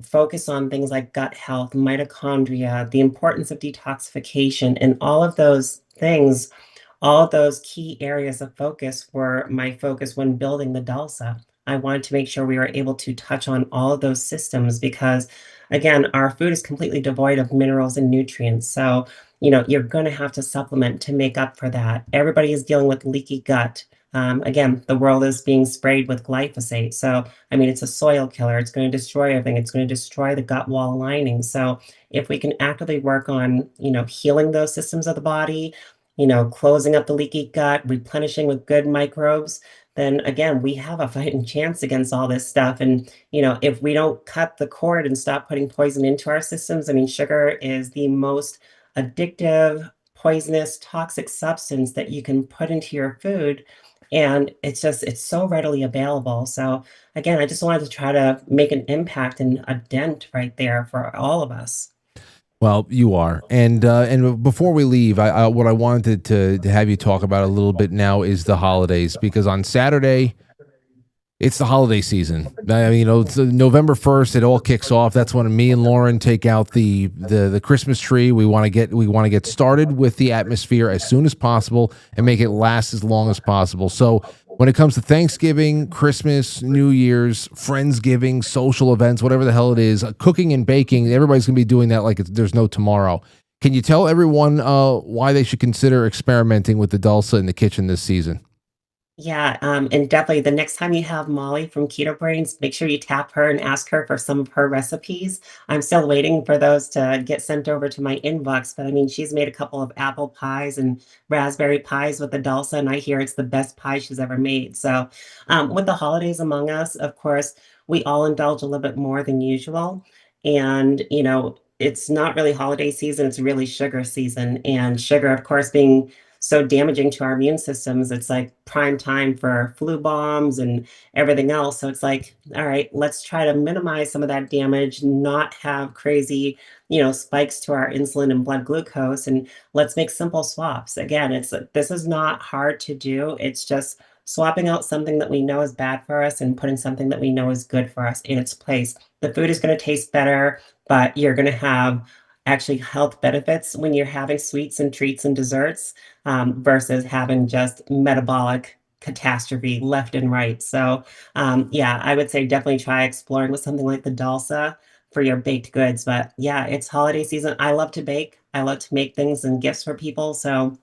focus on things like gut health, mitochondria, the importance of detoxification, and all of those things. All of those key areas of focus were my focus when building the Dulce. I wanted to make sure we were able to touch on all of those systems because, again, our food is completely devoid of minerals and nutrients. So, you're going to have to supplement to make up for that. Everybody is dealing with leaky gut. Again, the world is being sprayed with glyphosate. So, it's a soil killer. It's going to destroy everything. It's going to destroy the gut wall lining. So, if we can actively work on, healing those systems of the body, closing up the leaky gut, replenishing with good microbes, then again, we have a fighting chance against all this stuff. And, if we don't cut the cord and stop putting poison into our systems, sugar is the most addictive, poisonous, toxic substance that you can put into your food. And it's so readily available. So again, I just wanted to try to make an impact and a dent right there for all of us. Well, you are, and before we leave, what I wanted to have you talk about a little bit now is the holidays, because on Saturday, it's the holiday season. It's November 1st. It all kicks off. That's when me and Lauren take out the Christmas tree. We want to get started with the atmosphere as soon as possible and make it last as long as possible. So when it comes to Thanksgiving, Christmas, New Year's, Friendsgiving, social events, whatever the hell it is, cooking and baking, everybody's going to be doing that like there's no tomorrow. Can you tell everyone why they should consider experimenting with the Dulce in the kitchen this season? Yeah, and definitely the next time you have Molly from Keto Brainz, make sure you tap her and ask her for some of her recipes. I'm still waiting for those to get sent over to my inbox, but she's made a couple of apple pies and raspberry pies with the Dulce, and I hear it's the best pie she's ever made. So, with the holidays among us, of course, we all indulge a little bit more than usual. And, it's not really holiday season, it's really sugar season. And sugar, of course, being so damaging to our immune systems, it's like prime time for flu bombs and everything else. So it's like, all right, let's try to minimize some of that damage, not have crazy, spikes to our insulin and blood glucose, and let's make simple swaps. Again, this is not hard to do. It's just swapping out something that we know is bad for us and putting something that we know is good for us in its place. The food is going to taste better, but you're going to have actually health benefits when you're having sweets and treats and desserts versus having just metabolic catastrophe left and right. So, yeah, I would say definitely try exploring with something like the Dalsa for your baked goods. But yeah, it's holiday season. I love to bake. I love to make things and gifts for people. So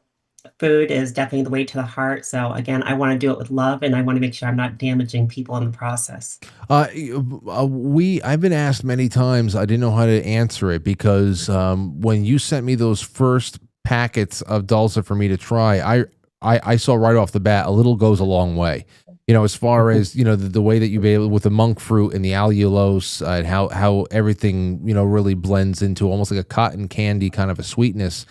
food is definitely the way to the heart. So again, I want to do it with love, and I want to make sure I'm not damaging people in the process. I've been asked many times. I didn't know how to answer it because when you sent me those first packets of Dulce for me to try, I saw right off the bat a little goes a long way. As far as the way that you be able with the monk fruit and the allulose and how everything really blends into almost like a cotton candy kind of a sweetness.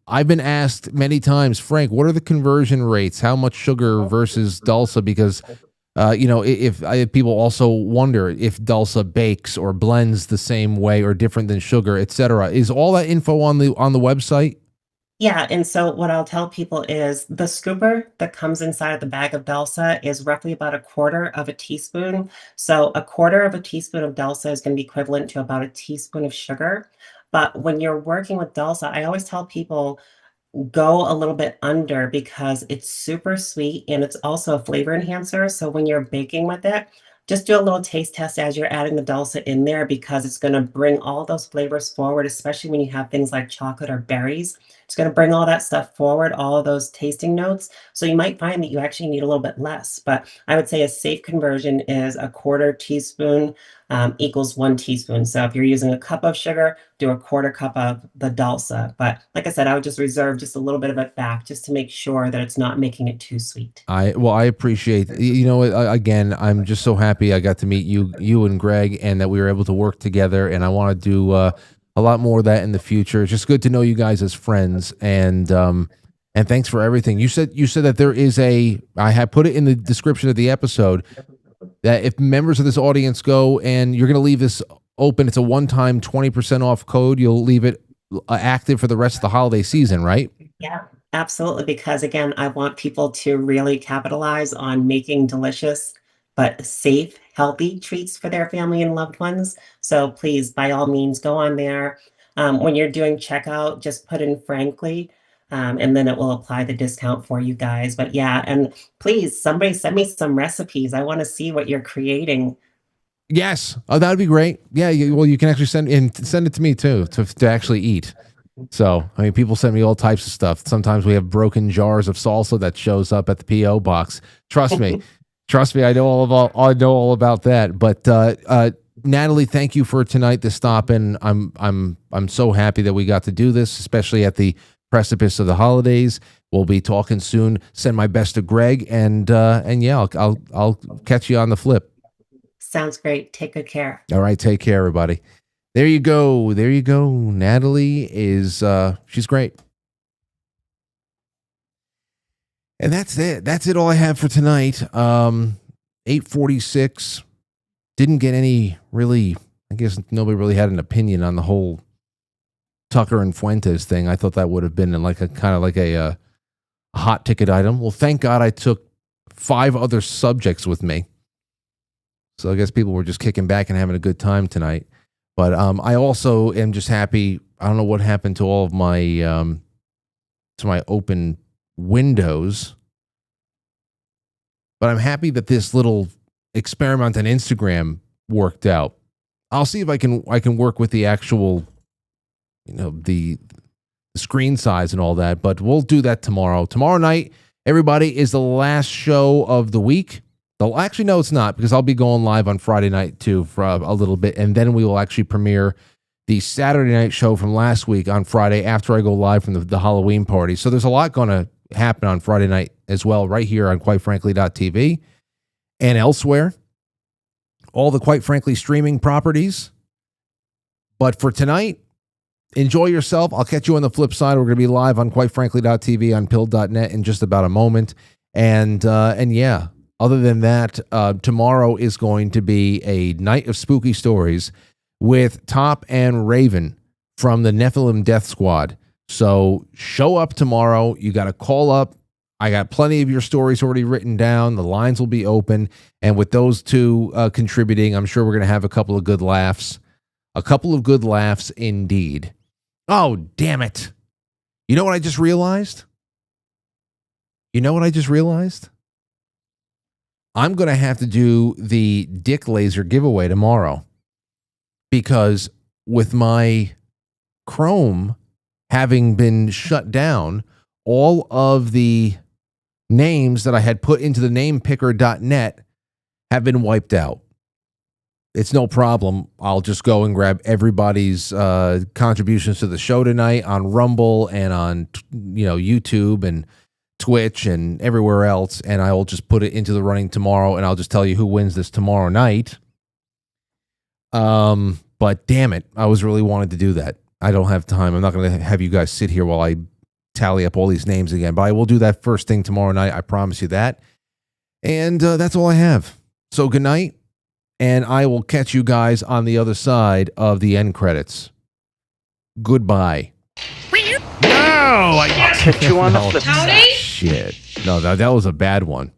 I've been asked many times, Frank, what are the conversion rates? How much sugar versus Dulce? Because if people also wonder if Dulce bakes or blends the same way or different than sugar, etc. Is all that info on the website? Yeah, and so what I'll tell people is the scooper that comes inside of the bag of Delsa is roughly about a quarter of a teaspoon. So a quarter of a teaspoon of Delsa is going to be equivalent to about a teaspoon of sugar. But when you're working with Delsa, I always tell people go a little bit under because it's super sweet and it's also a flavor enhancer. So when you're baking with it, just do a little taste test as you're adding the dulce in there because it's going to bring all those flavors forward, especially when you have things like chocolate or berries. It's going to bring all that stuff forward, all of those tasting notes. So you might find that you actually need a little bit less, but I would say a safe conversion is a quarter teaspoon equals 1 teaspoon. So if you're using a cup of sugar, do a quarter cup of the dulse. But like I said, I would just reserve just a little bit of it back just to make sure that it's not making it too sweet. I appreciate, again, I'm just so happy I got to meet you and Greg, and that we were able to work together. And I want to do a lot more of that in the future. It's just good to know you guys as friends, and thanks for everything. You said that there is I have put it in the description of the episode that if members of this audience go and you're going to leave this open, it's a one-time 20% off code. You'll leave it active for the rest of the holiday season, right? Yeah, absolutely. Because again, I want people to really capitalize on making delicious but safe, healthy treats for their family and loved ones. So please, by all means, go on there. When you're doing checkout, just put in Frankly, and then it will apply the discount for you guys. But yeah, and please, somebody send me some recipes. I want to see what you're creating. Yes. Oh, that would be great. Yeah. You can actually send it to me too, to actually eat. So, I mean, people send me all types of stuff. Sometimes we have broken jars of salsa that shows up at the P.O. box. Trust me. I know all about that. But Natalie, thank you for tonight to stop in. I'm so happy that we got to do this, especially at the precipice of the holidays. We'll be talking soon. Send my best to Greg, and yeah, I'll catch you on the flip. Sounds great. Take good care. All right, take care, everybody. There you go. Natalie is she's great. And that's it. That's it all I have for tonight. 8:46. Didn't get any really, I guess nobody really had an opinion on the whole Tucker and Fuentes thing. I thought that would have been like a kind of like a hot ticket item. Well, thank God I took 5 other subjects with me. So I guess people were just kicking back and having a good time tonight. But I also am just happy. I don't know what happened to all of my open windows, but I'm happy that this little experiment on Instagram worked out. I'll see if I can work with the actual, the screen size and all that, but we'll do that tomorrow. Tomorrow night, everybody, is the last show of the week. Actually, no, it's not, because I'll be going live on Friday night too for a little bit, and then we will actually premiere the Saturday night show from last week on Friday after I go live from the Halloween party. So there's a lot going to happen on Friday night as well, right here on quitefrankly.tv and elsewhere. All the Quite Frankly streaming properties. But for tonight, enjoy yourself. I'll catch you on the flip side. We're going to be live on quitefrankly.tv on pill.net in just about a moment. And yeah, other than that, tomorrow is going to be a night of spooky stories with Top and Raven from the Nephilim Death Squad. So show up tomorrow. You got to call up. I got plenty of your stories already written down. The lines will be open. And with those two contributing, I'm sure we're going to have a couple of good laughs. A couple of good laughs indeed. Oh, damn it. You know what I just realized? I'm going to have to do the dick laser giveaway tomorrow because with my Chrome having been shut down, all of the names that I had put into the namepicker.net have been wiped out. It's no problem. I'll just go and grab everybody's contributions to the show tonight on Rumble and on YouTube and Twitch and everywhere else, and I'll just put it into the running tomorrow, and I'll just tell you who wins this tomorrow night. But damn it, I was really wanted to do that. I don't have time. I'm not going to have you guys sit here while I tally up all these names again, but I will do that first thing tomorrow night. I promise you that. And that's all I have. So good night, and I will catch you guys on the other side of the end credits. Goodbye. No, I catch you on the flip side. Shit. No, that was a bad one.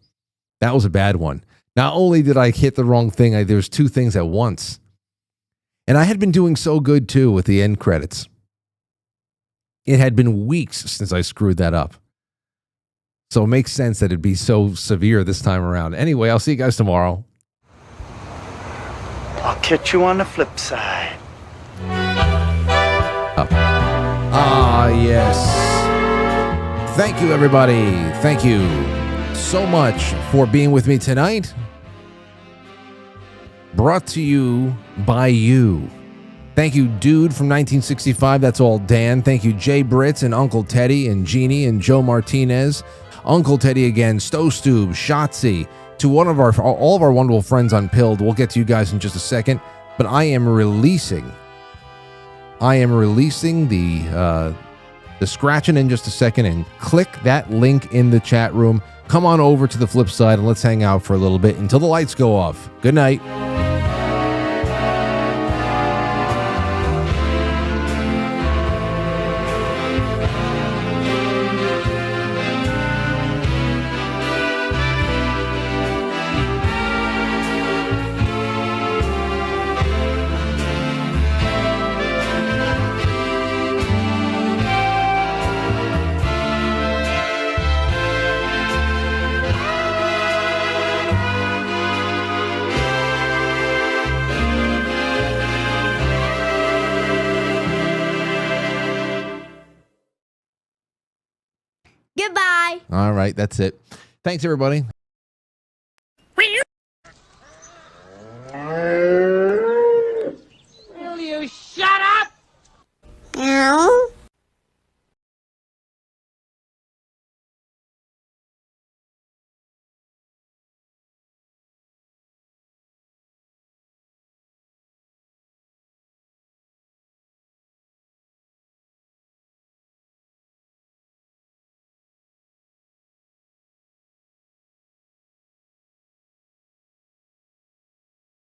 That was a bad one. Not only did I hit the wrong thing, there was two things at once. And I had been doing so good, too, with the end credits. It had been weeks since I screwed that up. So it makes sense that it'd be so severe this time around. Anyway, I'll see you guys tomorrow. I'll catch you on the flip side. Up. Ah, yes. Thank you, everybody. Thank you so much for being with me tonight. Brought to you by you. Thank you, Dude from 1965. That's all Dan. Thank you, Jay Britz and Uncle Teddy and Jeannie and Joe Martinez. Uncle Teddy again, Stowstube, Shotzi. To all of our wonderful friends on Pilled. We'll get to you guys in just a second. But I am releasing the scratching in just a second, and click that link in the chat room. Come on over to the flip side and let's hang out for a little bit until the lights go off. Good night. Goodbye. All right, that's it. Thanks, everybody.